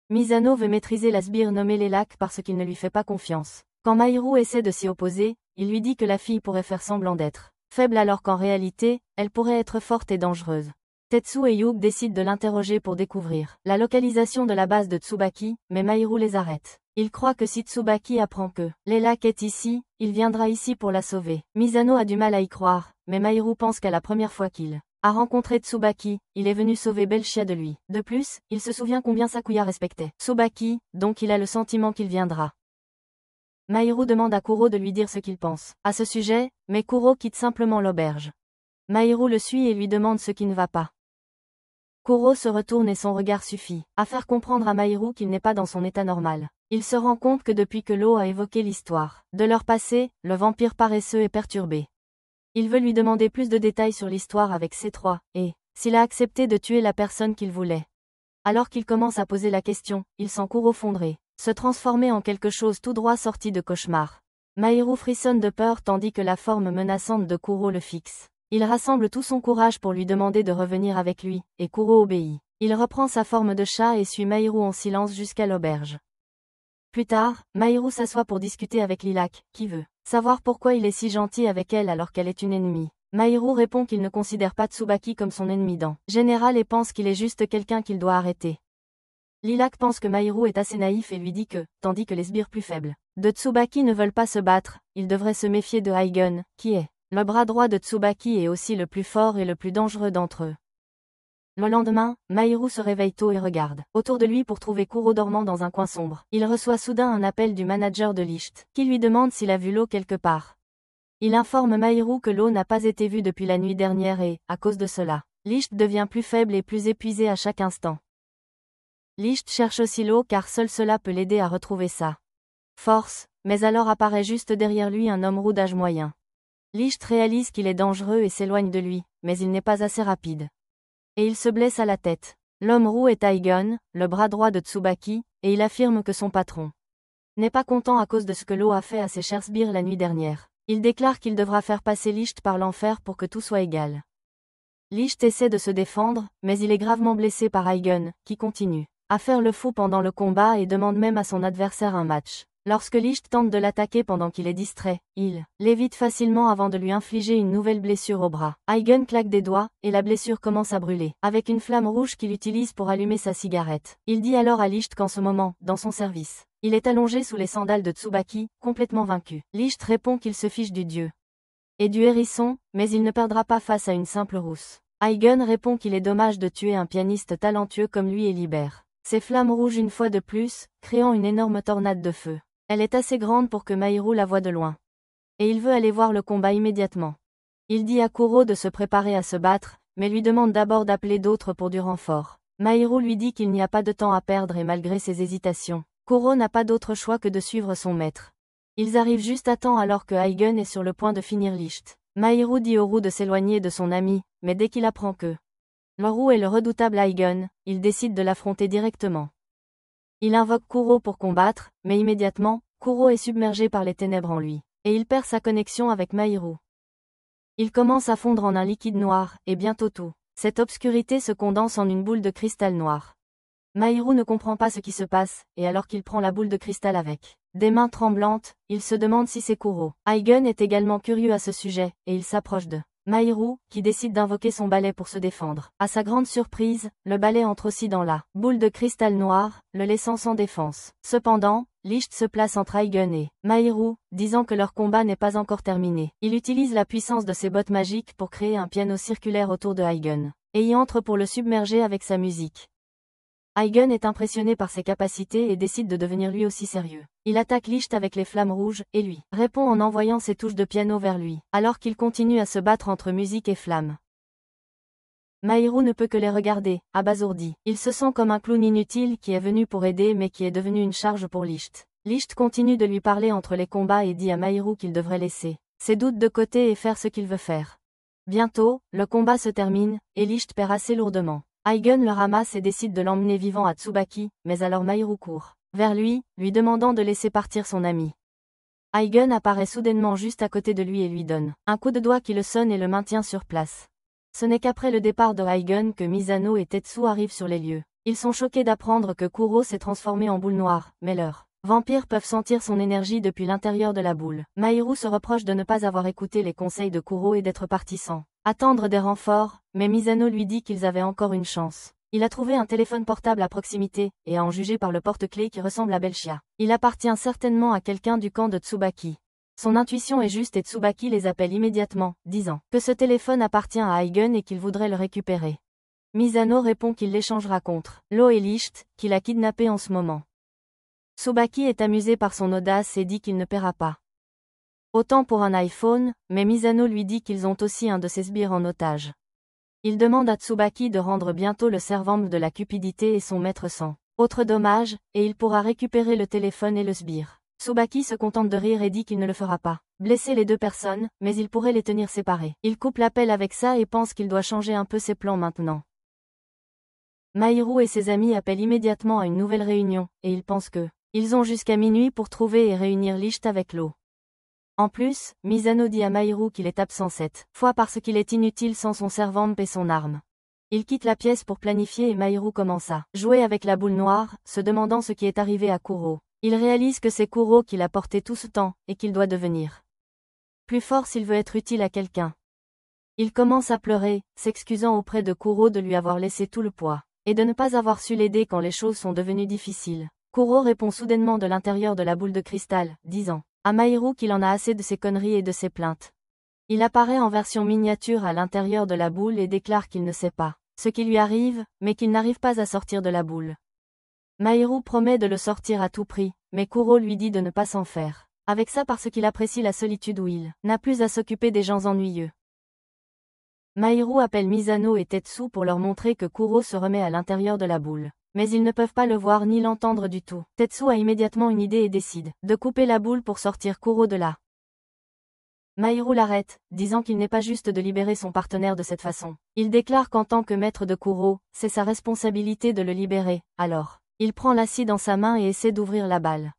Misano veut maîtriser la sbire nommée Lilac parce qu'il ne lui fait pas confiance. Quand Mahiru essaie de s'y opposer, il lui dit que la fille pourrait faire semblant d'être faible alors qu'en réalité, elle pourrait être forte et dangereuse. Tetsu et Yuke décident de l'interroger pour découvrir la localisation de la base de Tsubaki, mais Mahiru les arrête. Il croit que si Tsubaki apprend que Lilac est ici, il viendra ici pour la sauver. Misano a du mal à y croire, mais Mahiru pense qu'à la première fois qu'il a rencontré Tsubaki, il est venu sauver Belchia de lui. De plus, il se souvient combien Sakuya respectait Tsubaki, donc il a le sentiment qu'il viendra. Mahiru demande à Kuro de lui dire ce qu'il pense à ce sujet, mais Kuro quitte simplement l'auberge. Mahiru le suit et lui demande ce qui ne va pas. Kuro se retourne et son regard suffit à faire comprendre à Mahiru qu'il n'est pas dans son état normal. Il se rend compte que depuis que Lo a évoqué l'histoire de leur passé, le vampire paresseux est perturbé. Il veut lui demander plus de détails sur l'histoire avec C3, et s'il a accepté de tuer la personne qu'il voulait. Alors qu'il commence à poser la question, il sent Kuro fondrer, se transformer en quelque chose tout droit sorti de cauchemar. Mahiru frissonne de peur tandis que la forme menaçante de Kuro le fixe. Il rassemble tout son courage pour lui demander de revenir avec lui, et Kuro obéit. Il reprend sa forme de chat et suit Mahiru en silence jusqu'à l'auberge. Plus tard, Mahiru s'assoit pour discuter avec Lilac, qui veut savoir pourquoi il est si gentil avec elle alors qu'elle est une ennemie. Mahiru répond qu'il ne considère pas Tsubaki comme son ennemi dans général et pense qu'il est juste quelqu'un qu'il doit arrêter. Lilac pense que Mahiru est assez naïf et lui dit que, tandis que les sbires plus faibles de Tsubaki ne veulent pas se battre, il devrait se méfier de Aigen, qui est le bras droit de Tsubaki et aussi le plus fort et le plus dangereux d'entre eux. Le lendemain, Mahiru se réveille tôt et regarde autour de lui pour trouver Kuro dormant dans un coin sombre. Il reçoit soudain un appel du manager de Licht, qui lui demande s'il a vu Lo quelque part. Il informe Mahiru que Lo n'a pas été vu depuis la nuit dernière et, à cause de cela, Licht devient plus faible et plus épuisé à chaque instant. Licht cherche aussi Lo car seul cela peut l'aider à retrouver sa force, mais alors apparaît juste derrière lui un homme roux d'âge moyen. Licht réalise qu'il est dangereux et s'éloigne de lui, mais il n'est pas assez rapide. Et il se blesse à la tête. L'homme roux est Aigen, le bras droit de Tsubaki, et il affirme que son patron n'est pas content à cause de ce que Lo a fait à ses chers sbires la nuit dernière. Il déclare qu'il devra faire passer Licht par l'enfer pour que tout soit égal. Licht essaie de se défendre, mais il est gravement blessé par Aigen, qui continue à faire le fou pendant le combat et demande même à son adversaire un match. Lorsque Licht tente de l'attaquer pendant qu'il est distrait, il l'évite facilement avant de lui infliger une nouvelle blessure au bras. Aigen claque des doigts, et la blessure commence à brûler, avec une flamme rouge qu'il utilise pour allumer sa cigarette. Il dit alors à Licht qu'en ce moment, dans son service, il est allongé sous les sandales de Tsubaki, complètement vaincu. Licht répond qu'il se fiche du dieu et du hérisson, mais il ne perdra pas face à une simple rousse. Aigen répond qu'il est dommage de tuer un pianiste talentueux comme lui et libère ses flammes rouges une fois de plus, créant une énorme tornade de feu. Elle est assez grande pour que Mahiru la voie de loin. Et il veut aller voir le combat immédiatement. Il dit à Kuro de se préparer à se battre, mais lui demande d'abord d'appeler d'autres pour du renfort. Mahiru lui dit qu'il n'y a pas de temps à perdre et malgré ses hésitations, Kuro n'a pas d'autre choix que de suivre son maître. Ils arrivent juste à temps alors que Aigen est sur le point de finir Licht. Mahiru dit au roux de s'éloigner de son ami, mais dès qu'il apprend que le roux est le redoutable Aigen, il décide de l'affronter directement. Il invoque Kuro pour combattre, mais immédiatement, Kuro est submergé par les ténèbres en lui, et il perd sa connexion avec Mahiru. Il commence à fondre en un liquide noir, et bientôt tout cette obscurité se condense en une boule de cristal noir. Mahiru ne comprend pas ce qui se passe, et alors qu'il prend la boule de cristal avec des mains tremblantes, il se demande si c'est Kuro. Aigen est également curieux à ce sujet, et il s'approche de Mahiru, qui décide d'invoquer son balai pour se défendre. À sa grande surprise, le balai entre aussi dans la boule de cristal noir, le laissant sans défense. Cependant, Licht se place entre Aigen et Mahiru, disant que leur combat n'est pas encore terminé. Il utilise la puissance de ses bottes magiques pour créer un piano circulaire autour de Aigen, et y entre pour le submerger avec sa musique. Aigen est impressionné par ses capacités et décide de devenir lui aussi sérieux. Il attaque Licht avec les flammes rouges, et lui répond en envoyant ses touches de piano vers lui, alors qu'il continue à se battre entre musique et flammes. Mahiru ne peut que les regarder, abasourdi. Il se sent comme un clown inutile qui est venu pour aider mais qui est devenu une charge pour Licht. Licht continue de lui parler entre les combats et dit à Mahiru qu'il devrait laisser ses doutes de côté et faire ce qu'il veut faire. Bientôt, le combat se termine, et Licht perd assez lourdement. Aigen le ramasse et décide de l'emmener vivant à Tsubaki, mais alors Mahiru court vers lui, lui demandant de laisser partir son ami. Aigen apparaît soudainement juste à côté de lui et lui donne un coup de doigt qui le sonne et le maintient sur place. Ce n'est qu'après le départ de Aigen que Misano et Tetsu arrivent sur les lieux. Ils sont choqués d'apprendre que Kuro s'est transformé en boule noire, mais leurs vampires peuvent sentir son énergie depuis l'intérieur de la boule. Mahiru se reproche de ne pas avoir écouté les conseils de Kuro et d'être parti sans attendre des renforts, mais Misano lui dit qu'ils avaient encore une chance. Il a trouvé un téléphone portable à proximité, et à en juger par le porte-clés qui ressemble à Belchia, il appartient certainement à quelqu'un du camp de Tsubaki. Son intuition est juste et Tsubaki les appelle immédiatement, disant que ce téléphone appartient à Aigen et qu'il voudrait le récupérer. Misano répond qu'il l'échangera contre Lo et Licht, qu'il a kidnappé en ce moment. Tsubaki est amusé par son audace et dit qu'il ne paiera pas autant pour un iPhone, mais Misano lui dit qu'ils ont aussi un de ses sbires en otage. Il demande à Tsubaki de rendre bientôt le servant de la cupidité et son maître sans autre dommage, et il pourra récupérer le téléphone et le sbire. Tsubaki se contente de rire et dit qu'il ne le fera pas blesser les deux personnes, mais il pourrait les tenir séparés. Il coupe l'appel avec ça et pense qu'il doit changer un peu ses plans maintenant. Mahiru et ses amis appellent immédiatement à une nouvelle réunion, et ils pensent que ils ont jusqu'à minuit pour trouver et réunir Licht avec Lo. En plus, Misano dit à Mahiru qu'il est absent cette fois parce qu'il est inutile sans son servant et son arme. Il quitte la pièce pour planifier et Mahiru commence à jouer avec la boule noire, se demandant ce qui est arrivé à Kuro. Il réalise que c'est Kuro qui l'a porté tout ce temps, et qu'il doit devenir plus fort s'il veut être utile à quelqu'un. Il commence à pleurer, s'excusant auprès de Kuro de lui avoir laissé tout le poids, et de ne pas avoir su l'aider quand les choses sont devenues difficiles. Kuro répond soudainement de l'intérieur de la boule de cristal, disant à Mahiru qu'il en a assez de ses conneries et de ses plaintes. Il apparaît en version miniature à l'intérieur de la boule et déclare qu'il ne sait pas ce qui lui arrive, mais qu'il n'arrive pas à sortir de la boule. Mahiru promet de le sortir à tout prix, mais Kuro lui dit de ne pas s'en faire avec ça parce qu'il apprécie la solitude où il n'a plus à s'occuper des gens ennuyeux. Mahiru appelle Misano et Tetsu pour leur montrer que Kuro se remet à l'intérieur de la boule. Mais ils ne peuvent pas le voir ni l'entendre du tout. Tetsu a immédiatement une idée et décide de couper la boule pour sortir Kuro de là. Mahiru l'arrête, disant qu'il n'est pas juste de libérer son partenaire de cette façon. Il déclare qu'en tant que maître de Kuro, c'est sa responsabilité de le libérer, alors il prend la scie dans sa main et essaie d'ouvrir la balle.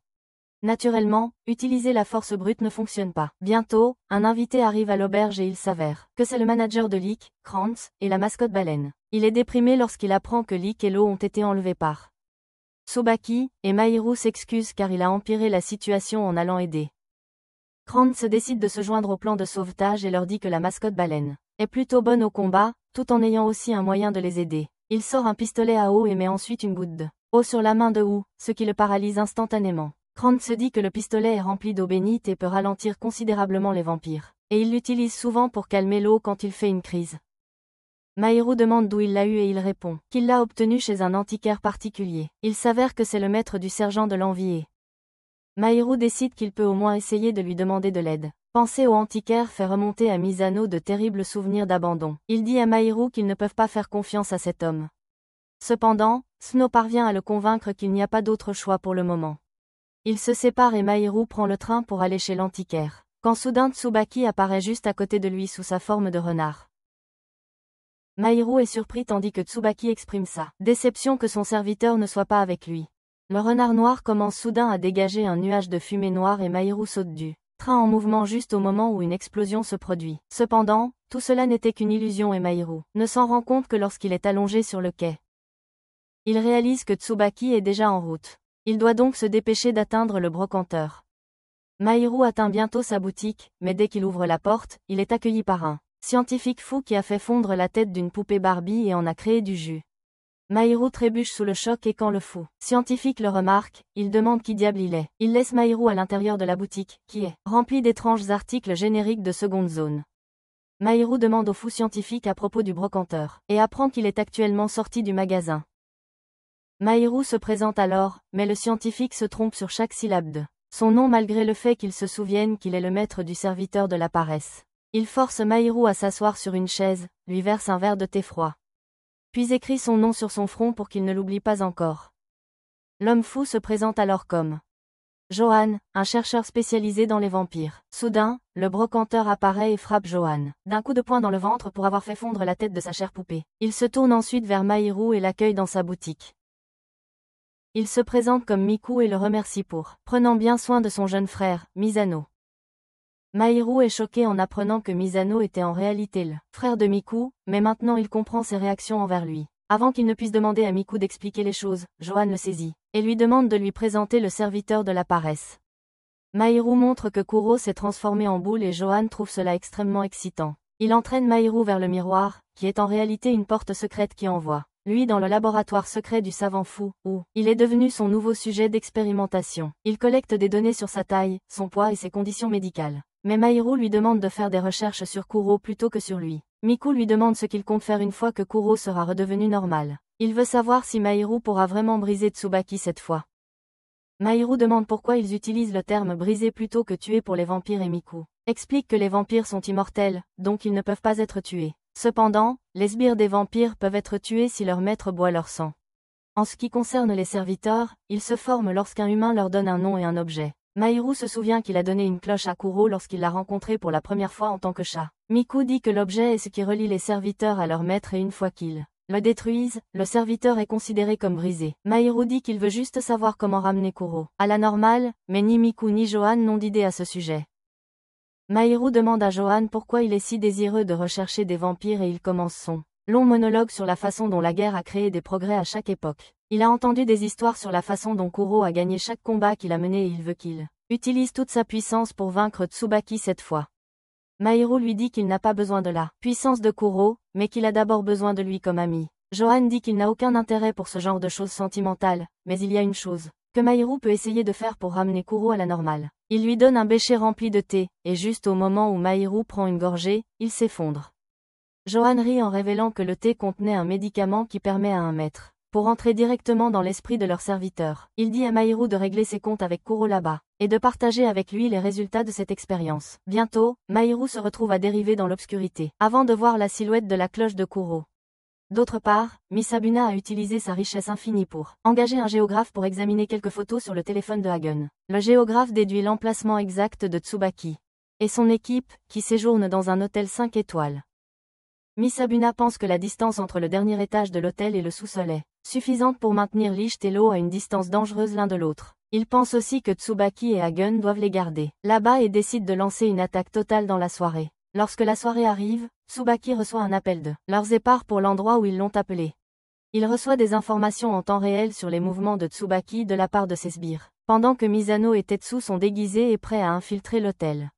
Naturellement, utiliser la force brute ne fonctionne pas. Bientôt, un invité arrive à l'auberge et il s'avère que c'est le manager de Lick, Krantz, et la mascotte baleine. Il est déprimé lorsqu'il apprend que Lick et Lo ont été enlevés par Tsubaki, et Mahiru s'excuse car il a empiré la situation en allant aider. Krantz décide de se joindre au plan de sauvetage et leur dit que la mascotte baleine est plutôt bonne au combat, tout en ayant aussi un moyen de les aider. Il sort un pistolet à eau et met ensuite une goutte d'eau sur la main de Wu, ce qui le paralyse instantanément. Krantz se dit que le pistolet est rempli d'eau bénite et peut ralentir considérablement les vampires, et il l'utilise souvent pour calmer l'eau quand il fait une crise. Mahiru demande d'où il l'a eu et il répond qu'il l'a obtenu chez un antiquaire particulier. Il s'avère que c'est le maître du sergent de l'envié. Mahiru décide qu'il peut au moins essayer de lui demander de l'aide. Penser au antiquaire fait remonter à Misano de terribles souvenirs d'abandon. Il dit à Mahiru qu'ils ne peuvent pas faire confiance à cet homme. Cependant, Snow parvient à le convaincre qu'il n'y a pas d'autre choix pour le moment. Ils se séparent et Mahiru prend le train pour aller chez l'antiquaire, quand soudain Tsubaki apparaît juste à côté de lui sous sa forme de renard. Mahiru est surpris tandis que Tsubaki exprime sa déception que son serviteur ne soit pas avec lui. Le renard noir commence soudain à dégager un nuage de fumée noire et Mahiru saute du train en mouvement juste au moment où une explosion se produit. Cependant, tout cela n'était qu'une illusion et Mahiru ne s'en rend compte que lorsqu'il est allongé sur le quai. Il réalise que Tsubaki est déjà en route. Il doit donc se dépêcher d'atteindre le brocanteur. Mahiru atteint bientôt sa boutique, mais dès qu'il ouvre la porte, il est accueilli par un scientifique fou qui a fait fondre la tête d'une poupée Barbie et en a créé du jus. Mahiru trébuche sous le choc et quand le fou scientifique le remarque, il demande qui diable il est. Il laisse Mahiru à l'intérieur de la boutique, qui est remplie d'étranges articles génériques de seconde zone. Mahiru demande au fou scientifique à propos du brocanteur, et apprend qu'il est actuellement sorti du magasin. Mahiru se présente alors, mais le scientifique se trompe sur chaque syllabe de son nom malgré le fait qu'il se souvienne qu'il est le maître du serviteur de la paresse. Il force Mahiru à s'asseoir sur une chaise, lui verse un verre de thé froid. Puis écrit son nom sur son front pour qu'il ne l'oublie pas encore. L'homme fou se présente alors comme Johan, un chercheur spécialisé dans les vampires. Soudain, le brocanteur apparaît et frappe Johan d'un coup de poing dans le ventre pour avoir fait fondre la tête de sa chère poupée. Il se tourne ensuite vers Mahiru et l'accueille dans sa boutique. Il se présente comme Miku et le remercie pour prenant bien soin de son jeune frère, Misano. Mahiru est choqué en apprenant que Misano était en réalité le frère de Miku, mais maintenant il comprend ses réactions envers lui. Avant qu'il ne puisse demander à Miku d'expliquer les choses, Johan le saisit, et lui demande de lui présenter le serviteur de la paresse. Mahiru montre que Kuro s'est transformé en boule et Johan trouve cela extrêmement excitant. Il entraîne Mahiru vers le miroir, qui est en réalité une porte secrète qui envoie lui dans le laboratoire secret du savant fou, où il est devenu son nouveau sujet d'expérimentation. Il collecte des données sur sa taille, son poids et ses conditions médicales. Mais Mahiru lui demande de faire des recherches sur Kuro plutôt que sur lui. Miku lui demande ce qu'il compte faire une fois que Kuro sera redevenu normal. Il veut savoir si Mahiru pourra vraiment briser Tsubaki cette fois. Mahiru demande pourquoi ils utilisent le terme briser plutôt que tuer pour les vampires et Miku explique que les vampires sont immortels, donc ils ne peuvent pas être tués. Cependant, les sbires des vampires peuvent être tués si leur maître boit leur sang. En ce qui concerne les serviteurs, ils se forment lorsqu'un humain leur donne un nom et un objet. Mahiru se souvient qu'il a donné une cloche à Kuro lorsqu'il l'a rencontré pour la première fois en tant que chat. Miku dit que l'objet est ce qui relie les serviteurs à leur maître et une fois qu'ils le détruisent, le serviteur est considéré comme brisé. Mahiru dit qu'il veut juste savoir comment ramener Kuro à la normale, mais ni Miku ni Johan n'ont d'idée à ce sujet. Mahiru demande à Johan pourquoi il est si désireux de rechercher des vampires et il commence son long monologue sur la façon dont la guerre a créé des progrès à chaque époque. Il a entendu des histoires sur la façon dont Kuro a gagné chaque combat qu'il a mené et il veut qu'il utilise toute sa puissance pour vaincre Tsubaki cette fois. Mahiru lui dit qu'il n'a pas besoin de la puissance de Kuro, mais qu'il a d'abord besoin de lui comme ami. Johan dit qu'il n'a aucun intérêt pour ce genre de choses sentimentales, mais il y a une chose que Mahiru peut essayer de faire pour ramener Kuro à la normale. Il lui donne un bécher rempli de thé, et juste au moment où Mahiru prend une gorgée, il s'effondre. Johan rit en révélant que le thé contenait un médicament qui permet à un maître pour entrer directement dans l'esprit de leur serviteur. Il dit à Mahiru de régler ses comptes avec Kuro là-bas, et de partager avec lui les résultats de cette expérience. Bientôt, Mahiru se retrouve à dériver dans l'obscurité, avant de voir la silhouette de la cloche de Kuro. D'autre part, Misabuna a utilisé sa richesse infinie pour engager un géographe pour examiner quelques photos sur le téléphone de Hagen. Le géographe déduit l'emplacement exact de Tsubaki et son équipe, qui séjourne dans un hôtel 5 étoiles. Misabuna pense que la distance entre le dernier étage de l'hôtel et le sous-sol est suffisante pour maintenir Licht et Lo à une distance dangereuse l'un de l'autre. Il pense aussi que Tsubaki et Hagen doivent les garder là-bas et décide de lancer une attaque totale dans la soirée. Lorsque la soirée arrive, Tsubaki reçoit un appel de leurs épars pour l'endroit où ils l'ont appelé. Il reçoit des informations en temps réel sur les mouvements de Tsubaki de la part de ses sbires, pendant que Misano et Tetsu sont déguisés et prêts à infiltrer l'hôtel.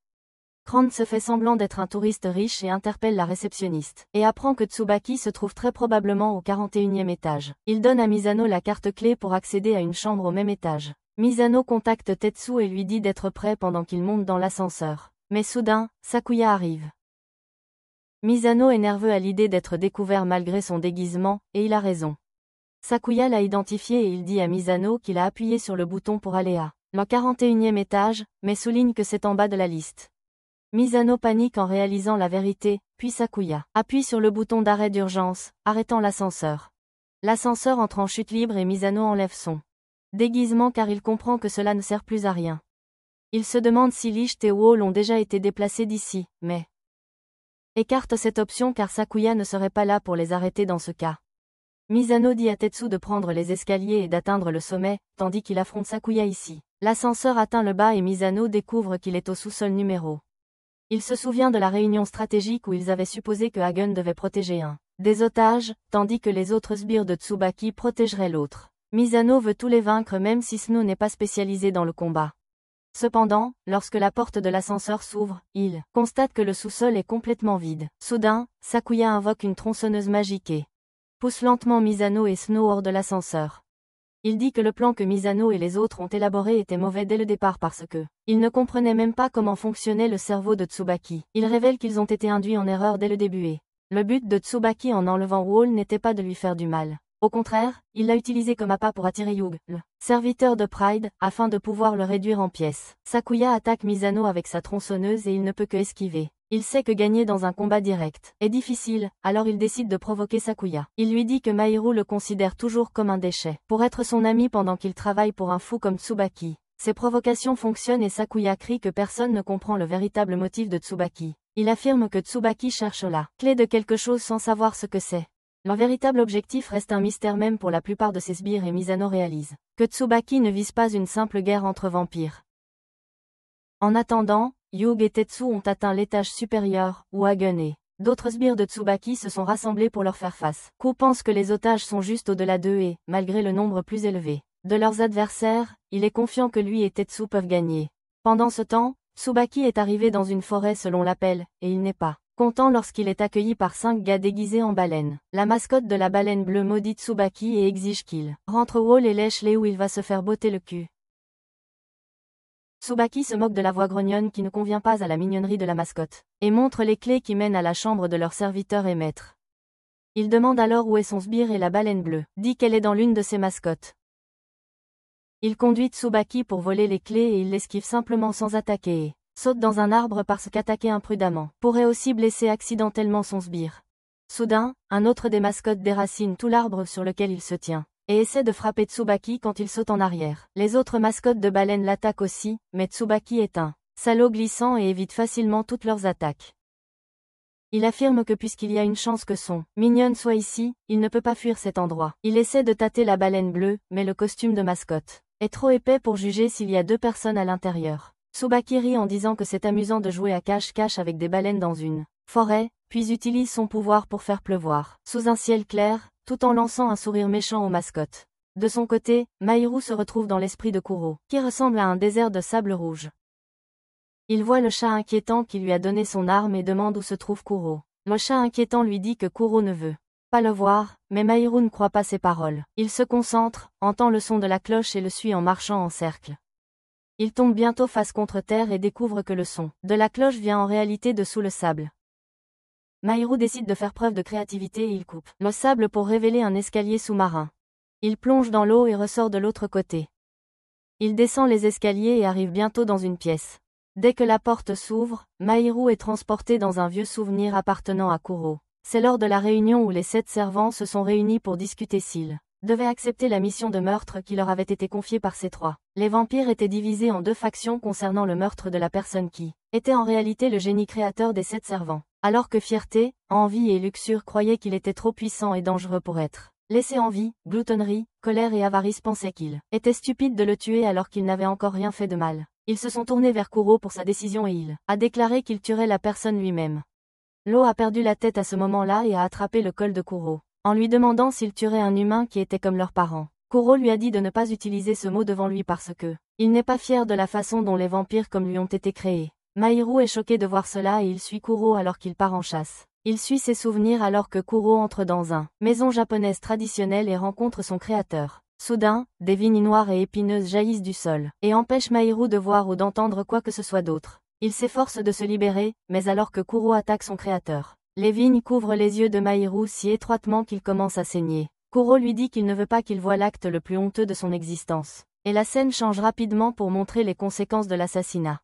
Krant se fait semblant d'être un touriste riche et interpelle la réceptionniste, et apprend que Tsubaki se trouve très probablement au 41e étage. Il donne à Misano la carte clé pour accéder à une chambre au même étage. Misano contacte Tetsu et lui dit d'être prêt pendant qu'il monte dans l'ascenseur. Mais soudain, Sakuya arrive. Misano est nerveux à l'idée d'être découvert malgré son déguisement, et il a raison. Sakuya l'a identifié et il dit à Misano qu'il a appuyé sur le bouton pour aller à le 41e étage, mais souligne que c'est en bas de la liste. Misano panique en réalisant la vérité, puis Sakuya appuie sur le bouton d'arrêt d'urgence, arrêtant l'ascenseur. L'ascenseur entre en chute libre et Misano enlève son déguisement car il comprend que cela ne sert plus à rien. Il se demande si Licht et Wall ont déjà été déplacés d'ici, mais écarte cette option car Sakuya ne serait pas là pour les arrêter dans ce cas. Misano dit à Tetsu de prendre les escaliers et d'atteindre le sommet, tandis qu'il affronte Sakuya ici. L'ascenseur atteint le bas et Misano découvre qu'il est au sous-sol numéro. Il se souvient de la réunion stratégique où ils avaient supposé que Hagen devait protéger un des otages, tandis que les autres sbires de Tsubaki protégeraient l'autre. Misano veut tous les vaincre même si Snow n'est pas spécialisé dans le combat. Cependant, lorsque la porte de l'ascenseur s'ouvre, il constate que le sous-sol est complètement vide. Soudain, Sakuya invoque une tronçonneuse magique et pousse lentement Misano et Snow hors de l'ascenseur. Il dit que le plan que Misano et les autres ont élaboré était mauvais dès le départ parce que ils ne comprenaient même pas comment fonctionnait le cerveau de Tsubaki. Il révèle qu'ils ont été induits en erreur dès le début et le but de Tsubaki en enlevant Wall n'était pas de lui faire du mal. Au contraire, il l'a utilisé comme appât pour attirer Yug, le serviteur de Pride, afin de pouvoir le réduire en pièces. Sakuya attaque Misano avec sa tronçonneuse et il ne peut que esquiver. Il sait que gagner dans un combat direct est difficile, alors il décide de provoquer Sakuya. Il lui dit que Mahiru le considère toujours comme un déchet, pour être son ami pendant qu'il travaille pour un fou comme Tsubaki. Ces provocations fonctionnent et Sakuya crie que personne ne comprend le véritable motif de Tsubaki. Il affirme que Tsubaki cherche la clé de quelque chose sans savoir ce que c'est. Leur véritable objectif reste un mystère même pour la plupart de ses sbires et Misano réalise que Tsubaki ne vise pas une simple guerre entre vampires. En attendant, Yug et Tetsu ont atteint l'étage supérieur, où Hagen et d'autres sbires de Tsubaki se sont rassemblés pour leur faire face. Ku pense que les otages sont juste au-delà d'eux et, malgré le nombre plus élevé de leurs adversaires, il est confiant que lui et Tetsu peuvent gagner. Pendant ce temps, Tsubaki est arrivé dans une forêt selon l'appel, et il n'est pas content lorsqu'il est accueilli par 5 gars déguisés en baleine. La mascotte de la baleine bleue maudit Tsubaki et exige qu'il rentre Wall et lèche-les où il va se faire botter le cul. Tsubaki se moque de la voix grognonne qui ne convient pas à la mignonnerie de la mascotte, et montre les clés qui mènent à la chambre de leur serviteur et maître. Il demande alors où est son sbire et la baleine bleue dit qu'elle est dans l'une de ses mascottes. Il conduit Tsubaki pour voler les clés et il l'esquive simplement sans attaquer et saute dans un arbre parce qu'attaquer imprudemment pourrait aussi blesser accidentellement son sbire. Soudain, un autre des mascottes déracine tout l'arbre sur lequel il se tient et essaie de frapper Tsubaki quand il saute en arrière. Les autres mascottes de baleine l'attaquent aussi, mais Tsubaki est un salaud glissant et évite facilement toutes leurs attaques. Il affirme que puisqu'il y a une chance que son mignonne soit ici, il ne peut pas fuir cet endroit. Il essaie de tâter la baleine bleue, mais le costume de mascotte est trop épais pour juger s'il y a 2 personnes à l'intérieur. Tsubaki rit en disant que c'est amusant de jouer à cache-cache avec des baleines dans une forêt, puis utilise son pouvoir pour faire pleuvoir, sous un ciel clair, tout en lançant un sourire méchant aux mascottes. De son côté, Mahiru se retrouve dans l'esprit de Kuro, qui ressemble à un désert de sable rouge. Il voit le chat inquiétant qui lui a donné son arme et demande où se trouve Kuro. Le chat inquiétant lui dit que Kuro ne veut pas le voir, mais Mahiru ne croit pas ses paroles. Il se concentre, entend le son de la cloche et le suit en marchant en cercle. Il tombe bientôt face contre terre et découvre que le son de la cloche vient en réalité de sous le sable. Mahiru décide de faire preuve de créativité et il coupe le sable pour révéler un escalier sous-marin. Il plonge dans l'eau et ressort de l'autre côté. Il descend les escaliers et arrive bientôt dans une pièce. Dès que la porte s'ouvre, Mahiru est transporté dans un vieux souvenir appartenant à Kuro. C'est lors de la réunion où les 7 servants se sont réunis pour discuter s'ils devaient accepter la mission de meurtre qui leur avait été confiée par ces 3. Les vampires étaient divisés en 2 factions concernant le meurtre de la personne qui était en réalité le génie créateur des 7 servants. Alors que fierté, envie et luxure croyaient qu'il était trop puissant et dangereux pour être laissé en vie, gloutonnerie, colère et avarice pensaient qu'il était stupide de le tuer alors qu'il n'avait encore rien fait de mal. Ils se sont tournés vers Kuro pour sa décision et il a déclaré qu'il tuerait la personne lui-même. Lo a perdu la tête à ce moment-là et a attrapé le col de Kuro, en lui demandant s'il tuerait un humain qui était comme leurs parents. Kuro lui a dit de ne pas utiliser ce mot devant lui parce que il n'est pas fier de la façon dont les vampires comme lui ont été créés. Mahiru est choqué de voir cela et il suit Kuro alors qu'il part en chasse. Il suit ses souvenirs alors que Kuro entre dans une maison japonaise traditionnelle et rencontre son créateur. Soudain, des vignes noires et épineuses jaillissent du sol, et empêchent Mahiru de voir ou d'entendre quoi que ce soit d'autre. Il s'efforce de se libérer, mais alors que Kuro attaque son créateur, les vignes couvrent les yeux de Mahiru si étroitement qu'il commence à saigner. Kuro lui dit qu'il ne veut pas qu'il voie l'acte le plus honteux de son existence. Et la scène change rapidement pour montrer les conséquences de l'assassinat.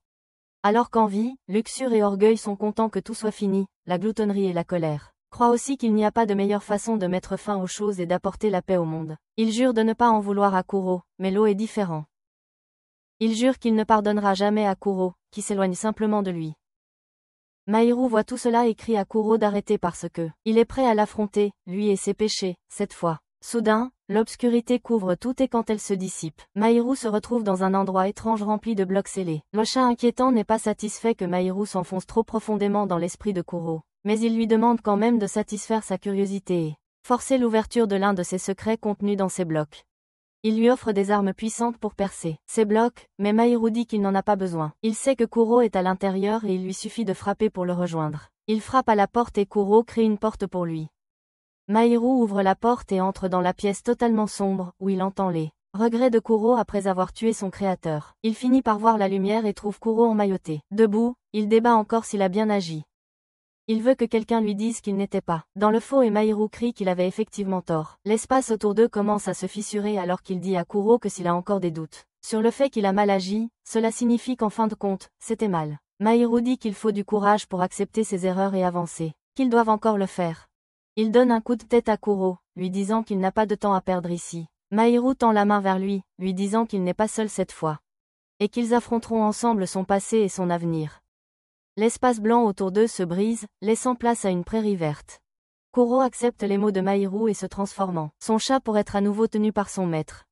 Alors qu'envie, luxure et orgueil sont contents que tout soit fini, la gloutonnerie et la colère croient aussi qu'il n'y a pas de meilleure façon de mettre fin aux choses et d'apporter la paix au monde. Il jure de ne pas en vouloir à Kuro, mais Lo est différent. Il jure qu'il ne pardonnera jamais à Kuro, qui s'éloigne simplement de lui. Mahiru voit tout cela et crie à Kuro d'arrêter parce que il est prêt à l'affronter, lui et ses péchés, cette fois. Soudain, l'obscurité couvre tout et quand elle se dissipe, Mahiru se retrouve dans un endroit étrange rempli de blocs scellés. Le chat inquiétant n'est pas satisfait que Mahiru s'enfonce trop profondément dans l'esprit de Kuro, mais il lui demande quand même de satisfaire sa curiosité et forcer l'ouverture de l'un de ses secrets contenus dans ces blocs. Il lui offre des armes puissantes pour percer ces blocs, mais Mahiru dit qu'il n'en a pas besoin. Il sait que Kuro est à l'intérieur et il lui suffit de frapper pour le rejoindre. Il frappe à la porte et Kuro crée une porte pour lui. Mahiru ouvre la porte et entre dans la pièce totalement sombre, où il entend les regrets de Kuro après avoir tué son créateur. Il finit par voir la lumière et trouve Kuro emmailloté. Debout, il débat encore s'il a bien agi. Il veut que quelqu'un lui dise qu'il n'était pas dans le faux et Mahiru crie qu'il avait effectivement tort. L'espace autour d'eux commence à se fissurer alors qu'il dit à Kuro que s'il a encore des doutes sur le fait qu'il a mal agi, cela signifie qu'en fin de compte, c'était mal. Mahiru dit qu'il faut du courage pour accepter ses erreurs et avancer, qu'ils doivent encore le faire. Il donne un coup de tête à Kuro, lui disant qu'il n'a pas de temps à perdre ici. Mahiru tend la main vers lui, lui disant qu'il n'est pas seul cette fois. Et qu'ils affronteront ensemble son passé et son avenir. L'espace blanc autour d'eux se brise, laissant place à une prairie verte. Kuro accepte les mots de Mahiru et se transformant son chat pour être à nouveau tenu par son maître.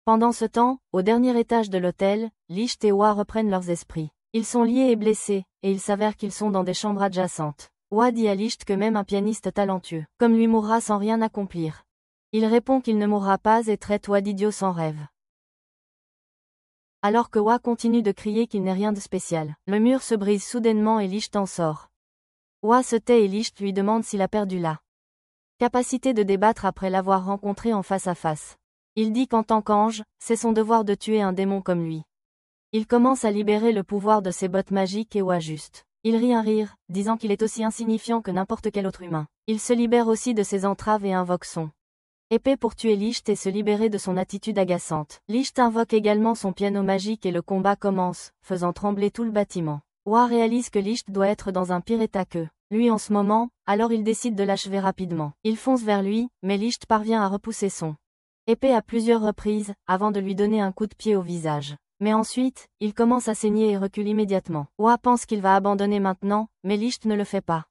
Pendant ce temps, au dernier étage de l'hôtel, Licht et Wa reprennent leurs esprits. Ils sont liés et blessés, et il s'avère qu'ils sont dans des chambres adjacentes. Wa dit à Licht que même un pianiste talentueux, comme lui mourra sans rien accomplir. Il répond qu'il ne mourra pas et traite Wa d'idiot sans rêve. Alors que Wa continue de crier qu'il n'est rien de spécial, le mur se brise soudainement et Licht en sort. Wa se tait et Licht lui demande s'il a perdu la capacité de débattre après l'avoir rencontré en face à face. Il dit qu'en tant qu'ange, c'est son devoir de tuer un démon comme lui. Il commence à libérer le pouvoir de ses bottes magiques et Wa juste. Il rit un rire, disant qu'il est aussi insignifiant que n'importe quel autre humain. Il se libère aussi de ses entraves et invoque son épée pour tuer Licht et se libérer de son attitude agaçante. Licht invoque également son piano magique et le combat commence, faisant trembler tout le bâtiment. Wa réalise que Licht doit être dans un pire état que lui en ce moment, alors il décide de l'achever rapidement. Il fonce vers lui, mais Licht parvient à repousser son épée à plusieurs reprises, avant de lui donner un coup de pied au visage. Mais ensuite, il commence à saigner et recule immédiatement. Wa pense qu'il va abandonner maintenant, mais Licht ne le fait pas.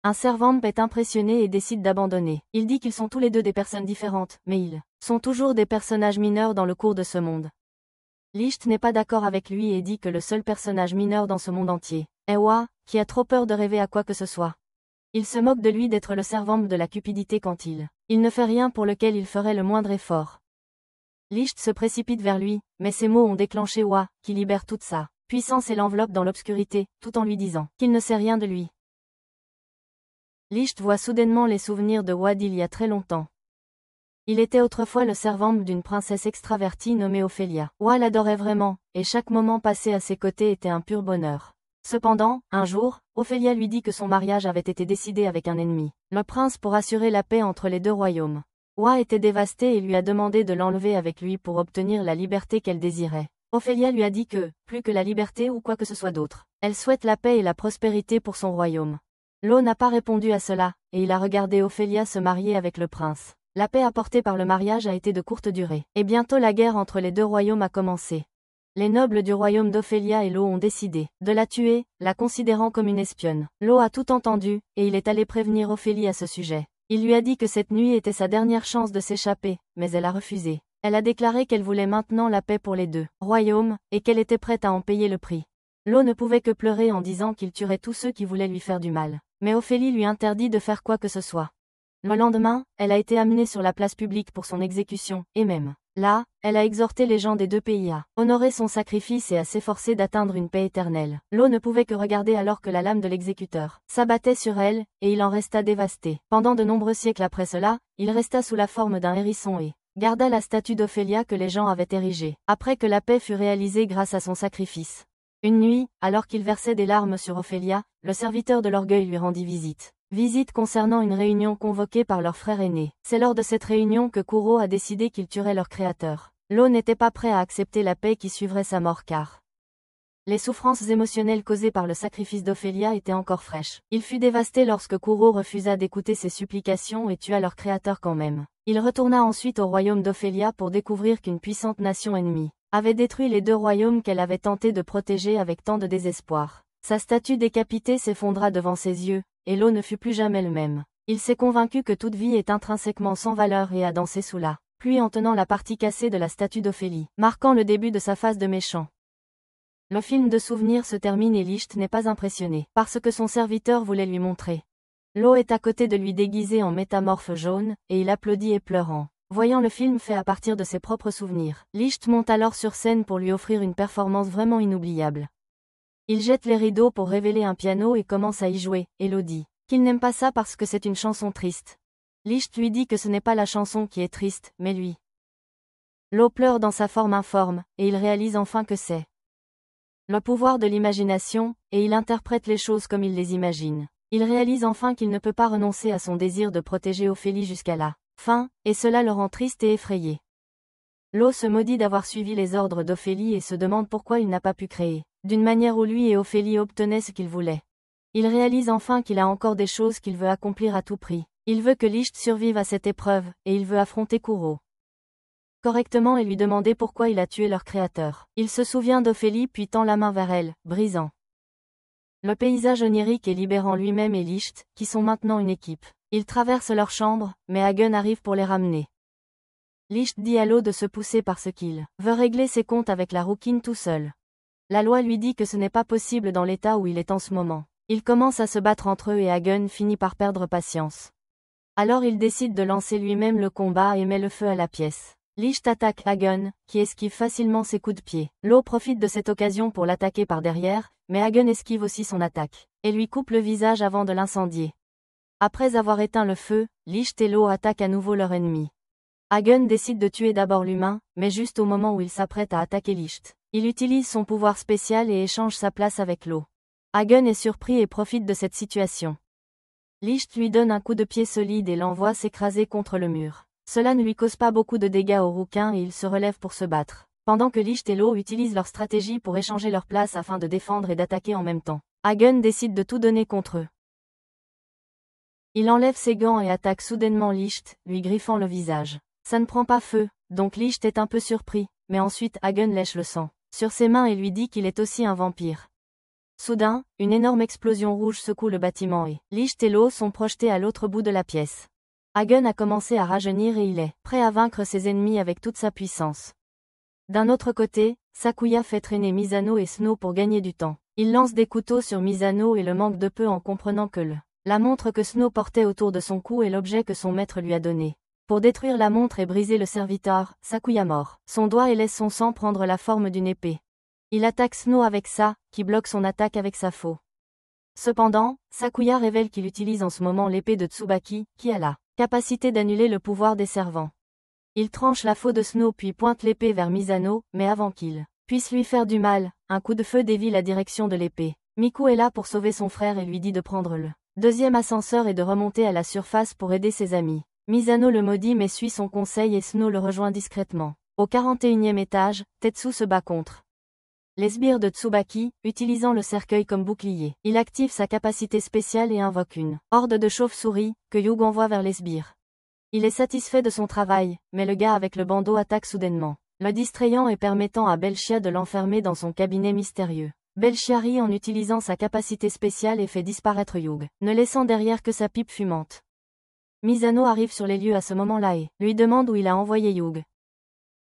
Un servant est impressionné et décide d'abandonner. Il dit qu'ils sont tous les deux des personnes différentes, mais ils sont toujours des personnages mineurs dans le cours de ce monde. Licht n'est pas d'accord avec lui et dit que le seul personnage mineur dans ce monde entier est Wa, qui a trop peur de rêver à quoi que ce soit. Il se moque de lui d'être le servant de la cupidité quand il ne fait rien pour lequel il ferait le moindre effort. Licht se précipite vers lui, mais ses mots ont déclenché Wa, qui libère toute sa puissance et l'enveloppe dans l'obscurité, tout en lui disant qu'il ne sait rien de lui. Licht voit soudainement les souvenirs de Wa d'il y a très longtemps. Il était autrefois le servant d'une princesse extravertie nommée Ophélia. Wa l'adorait vraiment, et chaque moment passé à ses côtés était un pur bonheur. Cependant, un jour, Ophélia lui dit que son mariage avait été décidé avec un ennemi, le prince pour assurer la paix entre les deux royaumes. Wa était dévasté et lui a demandé de l'enlever avec lui pour obtenir la liberté qu'elle désirait. Ophélia lui a dit que, plus que la liberté ou quoi que ce soit d'autre, elle souhaite la paix et la prospérité pour son royaume. Lo n'a pas répondu à cela, et il a regardé Ophélia se marier avec le prince. La paix apportée par le mariage a été de courte durée, et bientôt la guerre entre les deux royaumes a commencé. Les nobles du royaume d'Ophélia et Lo ont décidé de la tuer, la considérant comme une espionne. Lo a tout entendu, et il est allé prévenir Ophélie à ce sujet. Il lui a dit que cette nuit était sa dernière chance de s'échapper, mais elle a refusé. Elle a déclaré qu'elle voulait maintenant la paix pour les deux royaumes, et qu'elle était prête à en payer le prix. Lo ne pouvait que pleurer en disant qu'il tuerait tous ceux qui voulaient lui faire du mal. Mais Ophélie lui interdit de faire quoi que ce soit. Le lendemain, elle a été amenée sur la place publique pour son exécution, et même là, elle a exhorté les gens des deux pays à honorer son sacrifice et à s'efforcer d'atteindre une paix éternelle. Lo ne pouvait que regarder alors que la lame de l'exécuteur s'abattait sur elle, et il en resta dévasté. Pendant de nombreux siècles après cela, il resta sous la forme d'un hérisson et garda la statue d'Ophélia que les gens avaient érigée, après que la paix fut réalisée grâce à son sacrifice. Une nuit, alors qu'il versait des larmes sur Ophélia, le serviteur de l'orgueil lui rendit visite. Visite concernant une réunion convoquée par leur frère aîné. C'est lors de cette réunion que Kuro a décidé qu'il tuerait leur créateur. Lo n'était pas prêt à accepter la paix qui suivrait sa mort car les souffrances émotionnelles causées par le sacrifice d'Ophélia étaient encore fraîches. Il fut dévasté lorsque Kuro refusa d'écouter ses supplications et tua leur créateur quand même. Il retourna ensuite au royaume d'Ophélia pour découvrir qu'une puissante nation ennemie avait détruit les deux royaumes qu'elle avait tenté de protéger avec tant de désespoir. Sa statue décapitée s'effondra devant ses yeux, et Lo ne fut plus jamais le même. Il s'est convaincu que toute vie est intrinsèquement sans valeur et a dansé sous la pluie en tenant la partie cassée de la statue d'Ophélie, marquant le début de sa phase de méchant. Le film de souvenirs se termine et Licht n'est pas impressionné par ce que son serviteur voulait lui montrer. Lo est à côté de lui déguisé en métamorphe jaune, et il applaudit et pleurant. Voyant le film fait à partir de ses propres souvenirs, Licht monte alors sur scène pour lui offrir une performance vraiment inoubliable. Il jette les rideaux pour révéler un piano et commence à y jouer, et Lo dit qu'il n'aime pas ça parce que c'est une chanson triste. Licht lui dit que ce n'est pas la chanson qui est triste, mais lui. Lo pleure dans sa forme informe, et il réalise enfin que c'est le pouvoir de l'imagination, et il interprète les choses comme il les imagine. Il réalise enfin qu'il ne peut pas renoncer à son désir de protéger Ophélie jusqu'à la fin, et cela le rend triste et effrayé. Lo se maudit d'avoir suivi les ordres d'Ophélie et se demande pourquoi il n'a pas pu créer, d'une manière où lui et Ophélie obtenaient ce qu'ils voulaient. Il réalise enfin qu'il a encore des choses qu'il veut accomplir à tout prix. Il veut que Licht survive à cette épreuve, et il veut affronter Kuro correctement et lui demander pourquoi il a tué leur créateur. Il se souvient d'Ophélie puis tend la main vers elle, brisant le paysage onirique et libérant lui-même et Licht, qui sont maintenant une équipe. Ils traversent leur chambre, mais Hagen arrive pour les ramener. Licht dit à Lo de se pousser parce qu'il veut régler ses comptes avec la rouquine tout seul. La loi lui dit que ce n'est pas possible dans l'état où il est en ce moment. Ils commencent à se battre entre eux et Hagen finit par perdre patience. Alors il décide de lancer lui-même le combat et met le feu à la pièce. Licht attaque Hagen, qui esquive facilement ses coups de pied. Lo profite de cette occasion pour l'attaquer par derrière, mais Hagen esquive aussi son attaque, et lui coupe le visage avant de l'incendier. Après avoir éteint le feu, Licht et Lo attaquent à nouveau leur ennemi. Hagen décide de tuer d'abord l'humain, mais juste au moment où il s'apprête à attaquer Licht. Il utilise son pouvoir spécial et échange sa place avec Lo. Hagen est surpris et profite de cette situation. Licht lui donne un coup de pied solide et l'envoie s'écraser contre le mur. Cela ne lui cause pas beaucoup de dégâts au rouquin et il se relève pour se battre. Pendant que Licht et Lo utilisent leur stratégie pour échanger leur place afin de défendre et d'attaquer en même temps, Hagen décide de tout donner contre eux. Il enlève ses gants et attaque soudainement Licht, lui griffant le visage. Ça ne prend pas feu, donc Licht est un peu surpris, mais ensuite Hagen lèche le sang sur ses mains et lui dit qu'il est aussi un vampire. Soudain, une énorme explosion rouge secoue le bâtiment et Licht et Lo sont projetés à l'autre bout de la pièce. Hagen a commencé à rajeunir et il est prêt à vaincre ses ennemis avec toute sa puissance. D'un autre côté, Sakuya fait traîner Misano et Snow pour gagner du temps. Il lance des couteaux sur Misano et le manque de peu en comprenant que la montre que Snow portait autour de son cou est l'objet que son maître lui a donné. Pour détruire la montre et briser le serviteur, Sakuya mord son doigt et laisse son sang prendre la forme d'une épée. Il attaque Snow avec ça, qui bloque son attaque avec sa faux. Cependant, Sakuya révèle qu'il utilise en ce moment l'épée de Tsubaki, qui a la capacité d'annuler le pouvoir des servants. Il tranche la faux de Snow puis pointe l'épée vers Misano, mais avant qu'il puisse lui faire du mal, un coup de feu dévie la direction de l'épée. Miku est là pour sauver son frère et lui dit de prendre le deuxième ascenseur et de remonter à la surface pour aider ses amis. Misano le maudit mais suit son conseil et Snow le rejoint discrètement. Au 41e étage, Tetsu se bat contre les sbires de Tsubaki, utilisant le cercueil comme bouclier. Il active sa capacité spéciale et invoque une horde de chauves-souris, que Yug envoie vers les sbires. Il est satisfait de son travail, mais le gars avec le bandeau attaque soudainement, le distrayant et permettant à Belchia de l'enfermer dans son cabinet mystérieux. Belchia rit en utilisant sa capacité spéciale et fait disparaître Yug, ne laissant derrière que sa pipe fumante. Misano arrive sur les lieux à ce moment-là et lui demande où il a envoyé Yug.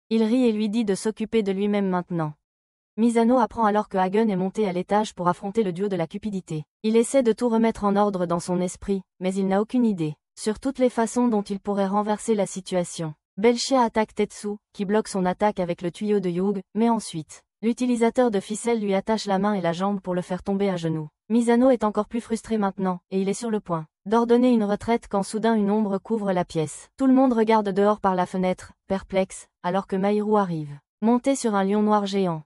Il rit et lui dit de s'occuper de lui-même maintenant. Misano apprend alors que Hagen est monté à l'étage pour affronter le duo de la cupidité. Il essaie de tout remettre en ordre dans son esprit, mais il n'a aucune idée sur toutes les façons dont il pourrait renverser la situation. Belchia attaque Tetsu, qui bloque son attaque avec le tuyau de Yug, mais ensuite, l'utilisateur de ficelle lui attache la main et la jambe pour le faire tomber à genoux. Misano est encore plus frustré maintenant, et il est sur le point d'ordonner une retraite quand soudain une ombre couvre la pièce. Tout le monde regarde dehors par la fenêtre, perplexe, alors que Mahiru arrive, monté sur un lion noir géant.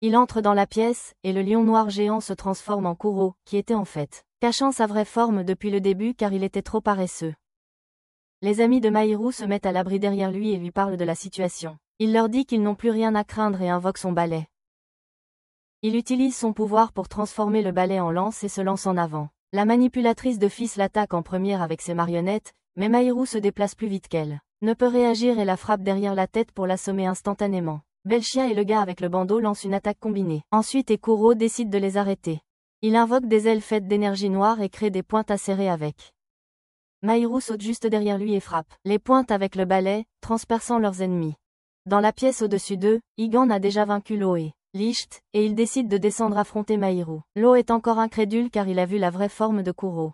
Il entre dans la pièce, et le lion noir géant se transforme en Kuro, qui était en fait cachant sa vraie forme depuis le début car il était trop paresseux. Les amis de Mahiru se mettent à l'abri derrière lui et lui parlent de la situation. Il leur dit qu'ils n'ont plus rien à craindre et invoque son balai. Il utilise son pouvoir pour transformer le balai en lance et se lance en avant. La manipulatrice de fils l'attaque en première avec ses marionnettes, mais Mahiru se déplace plus vite qu'elle ne peut réagir et la frappe derrière la tête pour l'assommer instantanément. Belchia et le gars avec le bandeau lancent une attaque combinée. Ensuite Ekuro décide de les arrêter. Il invoque des ailes faites d'énergie noire et crée des pointes acérées avec. Mahiru saute juste derrière lui et frappe les pointes avec le balai, transperçant leurs ennemis. Dans la pièce au-dessus d'eux, Higan a déjà vaincu Lo et Licht, et il décide de descendre affronter Mahiru. Lo est encore incrédule car il a vu la vraie forme de Kuro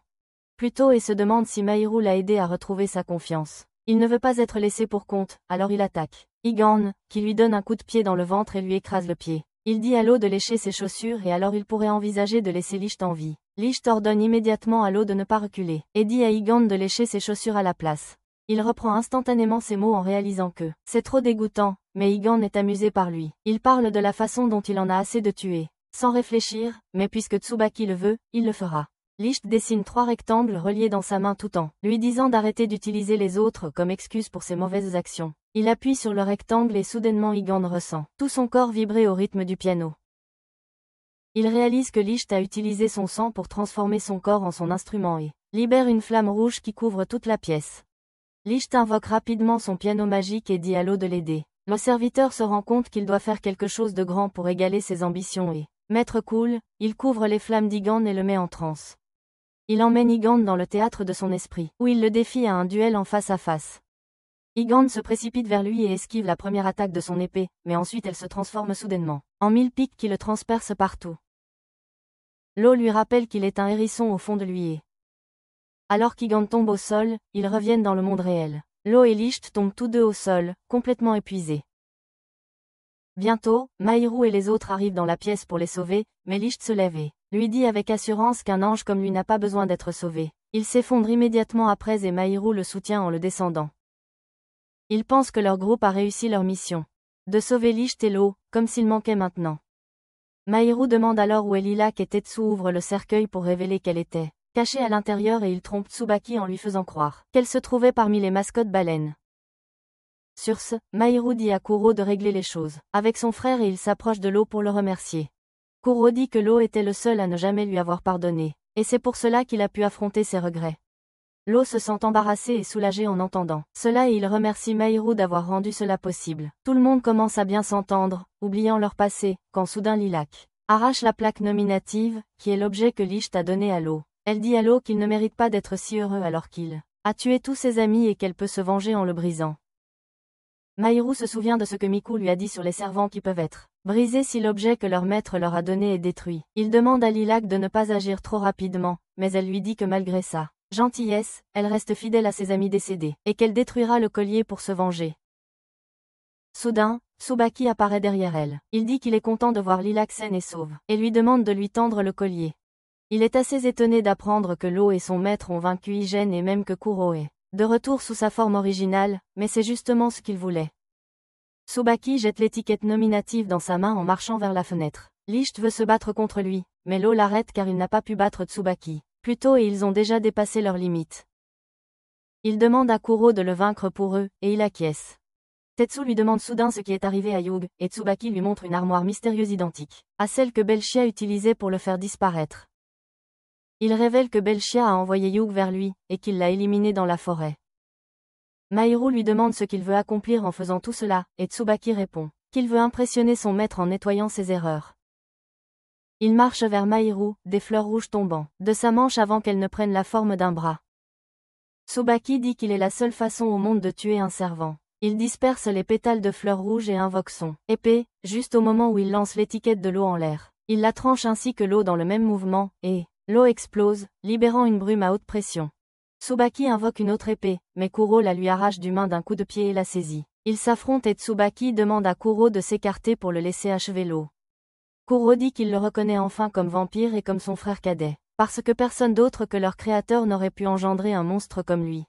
plus tôt et se demande si Mahiru l'a aidé à retrouver sa confiance. Il ne veut pas être laissé pour compte, alors il attaque Higan, qui lui donne un coup de pied dans le ventre et lui écrase le pied. Il dit à Lo de lécher ses chaussures et alors il pourrait envisager de laisser Licht en vie. Licht ordonne immédiatement à l'eau de ne pas reculer, et dit à Higan de lécher ses chaussures à la place. Il reprend instantanément ses mots en réalisant que c'est trop dégoûtant, mais Higan est amusé par lui. Il parle de la façon dont il en a assez de tuer. Sans réfléchir, mais puisque Tsubaki le veut, il le fera. Licht dessine 3 rectangles reliés dans sa main tout en lui disant d'arrêter d'utiliser les autres comme excuse pour ses mauvaises actions. Il appuie sur le rectangle et soudainement Higan ressent tout son corps vibrer au rythme du piano. Il réalise que Licht a utilisé son sang pour transformer son corps en son instrument et libère une flamme rouge qui couvre toute la pièce. Licht invoque rapidement son piano magique et dit à l'eau de l'aider. Le serviteur se rend compte qu'il doit faire quelque chose de grand pour égaler ses ambitions et, maître cool, il couvre les flammes d'Higan et le met en transe. Il emmène Higan dans le théâtre de son esprit, où il le défie à un duel en face à face. Higan se précipite vers lui et esquive la première attaque de son épée, mais ensuite elle se transforme soudainement en 1000 pics qui le transpercent partout. L'eau lui rappelle qu'il est un hérisson au fond de lui et, alors qu'Higan tombe au sol, ils reviennent dans le monde réel. L'eau et Licht tombent tous deux au sol, complètement épuisés. Bientôt, Mahiru et les autres arrivent dans la pièce pour les sauver, mais Licht se lève et lui dit avec assurance qu'un ange comme lui n'a pas besoin d'être sauvé. Il s'effondre immédiatement après et Mahiru le soutient en le descendant. Ils pensent que leur groupe a réussi leur mission. De sauver Licht et l'eau, comme s'il manquait maintenant. Mahiru demande alors où est Lilac et Tetsu ouvre le cercueil pour révéler qu'elle était cachée à l'intérieur et il trompe Tsubaki en lui faisant croire qu'elle se trouvait parmi les mascottes baleines. Sur ce, Mahiru dit à Kuro de régler les choses avec son frère et il s'approche de l'eau pour le remercier. Kuro dit que l'eau était le seul à ne jamais lui avoir pardonné, et c'est pour cela qu'il a pu affronter ses regrets. L'eau se sent embarrassé et soulagé en entendant cela et il remercie Mahiru d'avoir rendu cela possible. Tout le monde commence à bien s'entendre, oubliant leur passé, quand soudain Lilac arrache la plaque nominative, qui est l'objet que Licht a donné à l'eau. Elle dit à l'eau qu'il ne mérite pas d'être si heureux alors qu'il a tué tous ses amis et qu'elle peut se venger en le brisant. Mahiru se souvient de ce que Miku lui a dit sur les servants qui peuvent être brisés si l'objet que leur maître leur a donné est détruit. Il demande à Lilac de ne pas agir trop rapidement, mais elle lui dit que malgré ça gentillesse, elle reste fidèle à ses amis décédés, et qu'elle détruira le collier pour se venger. Soudain, Tsubaki apparaît derrière elle. Il dit qu'il est content de voir Lilac saine et sauve, et lui demande de lui tendre le collier. Il est assez étonné d'apprendre que l'eau et son maître ont vaincu Higen et même que Kuro est de retour sous sa forme originale, mais c'est justement ce qu'il voulait. Tsubaki jette l'étiquette nominative dans sa main en marchant vers la fenêtre. Licht veut se battre contre lui, mais l'eau l'arrête car il n'a pas pu battre Tsubaki plus tôt et ils ont déjà dépassé leurs limites. Il demande à Kuro de le vaincre pour eux, et il acquiesce. Tetsu lui demande soudain ce qui est arrivé à Yug, et Tsubaki lui montre une armoire mystérieuse identique à celle que Belchia utilisait pour le faire disparaître. Il révèle que Belchia a envoyé Yug vers lui, et qu'il l'a éliminé dans la forêt. Mahiru lui demande ce qu'il veut accomplir en faisant tout cela, et Tsubaki répond qu'il veut impressionner son maître en nettoyant ses erreurs. Il marche vers Mahiru, des fleurs rouges tombant de sa manche avant qu'elle ne prenne la forme d'un bras. Tsubaki dit qu'il est la seule façon au monde de tuer un servant. Il disperse les pétales de fleurs rouges et invoque son épée, juste au moment où il lance l'étiquette de l'eau en l'air. Il la tranche ainsi que l'eau dans le même mouvement, et l'eau explose, libérant une brume à haute pression. Tsubaki invoque une autre épée, mais Kuro la lui arrache du main d'un coup de pied et la saisit. Ils s'affrontent et Tsubaki demande à Kuro de s'écarter pour le laisser achever l'eau. Kuro dit qu'il le reconnaît enfin comme vampire et comme son frère cadet, parce que personne d'autre que leur créateur n'aurait pu engendrer un monstre comme lui.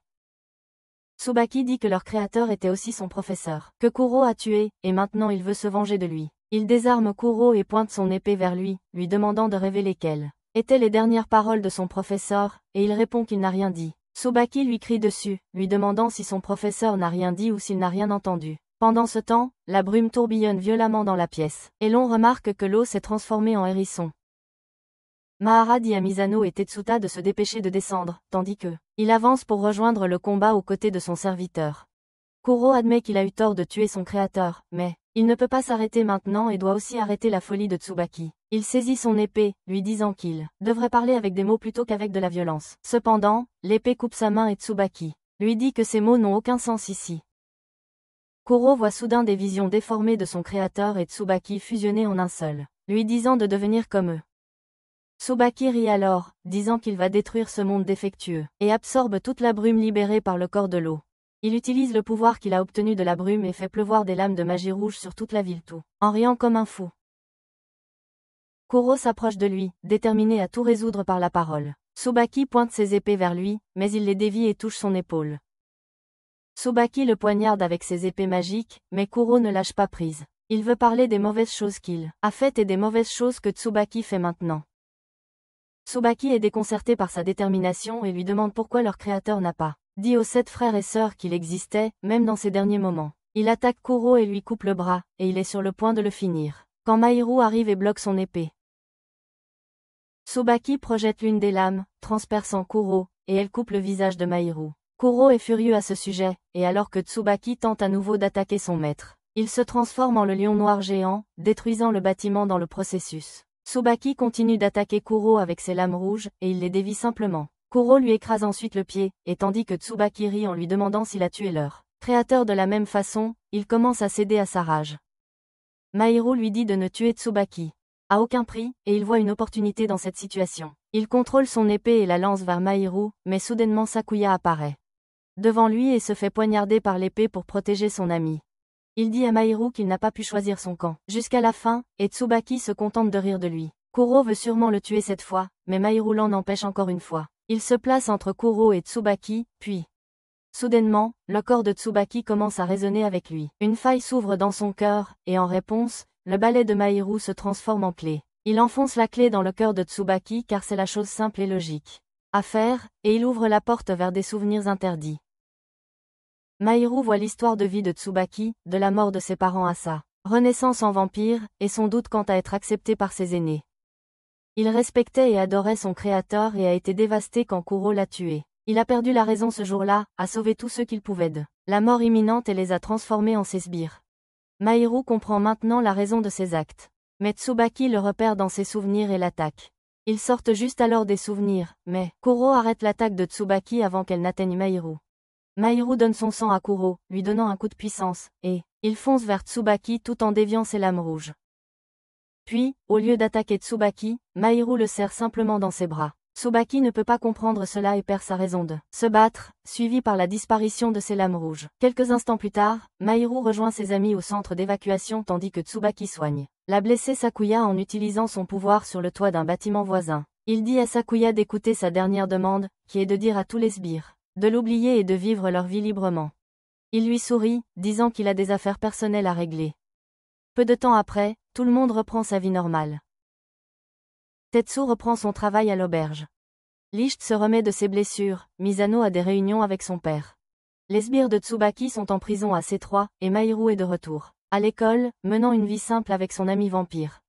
Tsubaki dit que leur créateur était aussi son professeur, que Kuro a tué, et maintenant il veut se venger de lui. Il désarme Kuro et pointe son épée vers lui, lui demandant de révéler quelles étaient les dernières paroles de son professeur, et il répond qu'il n'a rien dit. Tsubaki lui crie dessus, lui demandant si son professeur n'a rien dit ou s'il n'a rien entendu. Pendant ce temps, la brume tourbillonne violemment dans la pièce, et l'on remarque que l'eau s'est transformée en hérisson. Mahara dit à Misano et Tetsuta de se dépêcher de descendre, tandis que il avance pour rejoindre le combat aux côtés de son serviteur. Kuro admet qu'il a eu tort de tuer son créateur, mais il ne peut pas s'arrêter maintenant et doit aussi arrêter la folie de Tsubaki. Il saisit son épée, lui disant qu'il devrait parler avec des mots plutôt qu'avec de la violence. Cependant, l'épée coupe sa main et Tsubaki lui dit que ces mots n'ont aucun sens ici. Kuro voit soudain des visions déformées de son créateur et Tsubaki fusionnés en un seul, lui disant de devenir comme eux. Tsubaki rit alors, disant qu'il va détruire ce monde défectueux, et absorbe toute la brume libérée par le corps de l'eau. Il utilise le pouvoir qu'il a obtenu de la brume et fait pleuvoir des lames de magie rouge sur toute la ville tout, en riant comme un fou. Kuro s'approche de lui, déterminé à tout résoudre par la parole. Tsubaki pointe ses épées vers lui, mais il les dévie et touche son épaule. Tsubaki le poignarde avec ses épées magiques, mais Kuro ne lâche pas prise. Il veut parler des mauvaises choses qu'il a faites et des mauvaises choses que Tsubaki fait maintenant. Tsubaki est déconcerté par sa détermination et lui demande pourquoi leur créateur n'a pas dit aux 7 frères et sœurs qu'il existait, même dans ses derniers moments. Il attaque Kuro et lui coupe le bras, et il est sur le point de le finir, quand Mahiru arrive et bloque son épée. Tsubaki projette l'une des lames, transperçant Kuro, et elle coupe le visage de Mahiru. Kuro est furieux à ce sujet, et alors que Tsubaki tente à nouveau d'attaquer son maître, il se transforme en le lion noir géant, détruisant le bâtiment dans le processus. Tsubaki continue d'attaquer Kuro avec ses lames rouges, et il les dévie simplement. Kuro lui écrase ensuite le pied, et tandis que Tsubaki rit en lui demandant s'il a tué leur créateur de la même façon, il commence à céder à sa rage. Mahiru lui dit de ne tuer Tsubaki à aucun prix, et il voit une opportunité dans cette situation. Il contrôle son épée et la lance vers Mahiru, mais soudainement Sakuya apparaît devant lui et se fait poignarder par l'épée pour protéger son ami. Il dit à Mahiru qu'il n'a pas pu choisir son camp jusqu'à la fin, et Tsubaki se contente de rire de lui. Kuro veut sûrement le tuer cette fois, mais Mahiru l'en empêche encore une fois. Il se place entre Kuro et Tsubaki, puis soudainement, le corps de Tsubaki commence à résonner avec lui. Une faille s'ouvre dans son cœur, et en réponse, le balai de Mahiru se transforme en clé. Il enfonce la clé dans le cœur de Tsubaki car c'est la chose simple et logique à faire, et il ouvre la porte vers des souvenirs interdits. Mahiru voit l'histoire de vie de Tsubaki, de la mort de ses parents à sa renaissance en vampire, et son doute quant à être accepté par ses aînés. Il respectait et adorait son créateur et a été dévasté quand Kuro l'a tué. Il a perdu la raison ce jour-là, a sauvé tous ceux qu'il pouvait de la mort imminente et les a transformés en ses sbires. Mahiru comprend maintenant la raison de ses actes. Mais Tsubaki le repère dans ses souvenirs et l'attaque. Ils sortent juste alors des souvenirs, mais Kuro arrête l'attaque de Tsubaki avant qu'elle n'atteigne Mahiru. Mahiru donne son sang à Kuro, lui donnant un coup de puissance, et il fonce vers Tsubaki tout en déviant ses lames rouges. Puis, au lieu d'attaquer Tsubaki, Mahiru le serre simplement dans ses bras. Tsubaki ne peut pas comprendre cela et perd sa raison de se battre, suivi par la disparition de ses lames rouges. Quelques instants plus tard, Mahiru rejoint ses amis au centre d'évacuation tandis que Tsubaki soigne la blessée Sakuya en utilisant son pouvoir sur le toit d'un bâtiment voisin. Il dit à Sakuya d'écouter sa dernière demande, qui est de dire à tous les sbires de l'oublier et de vivre leur vie librement. Il lui sourit, disant qu'il a des affaires personnelles à régler. Peu de temps après, tout le monde reprend sa vie normale. Tetsu reprend son travail à l'auberge. Licht se remet de ses blessures, Misano a des réunions avec son père. Les sbires de Tsubaki sont en prison à C3, et Mahiru est de retour à l'école, menant une vie simple avec son ami vampire.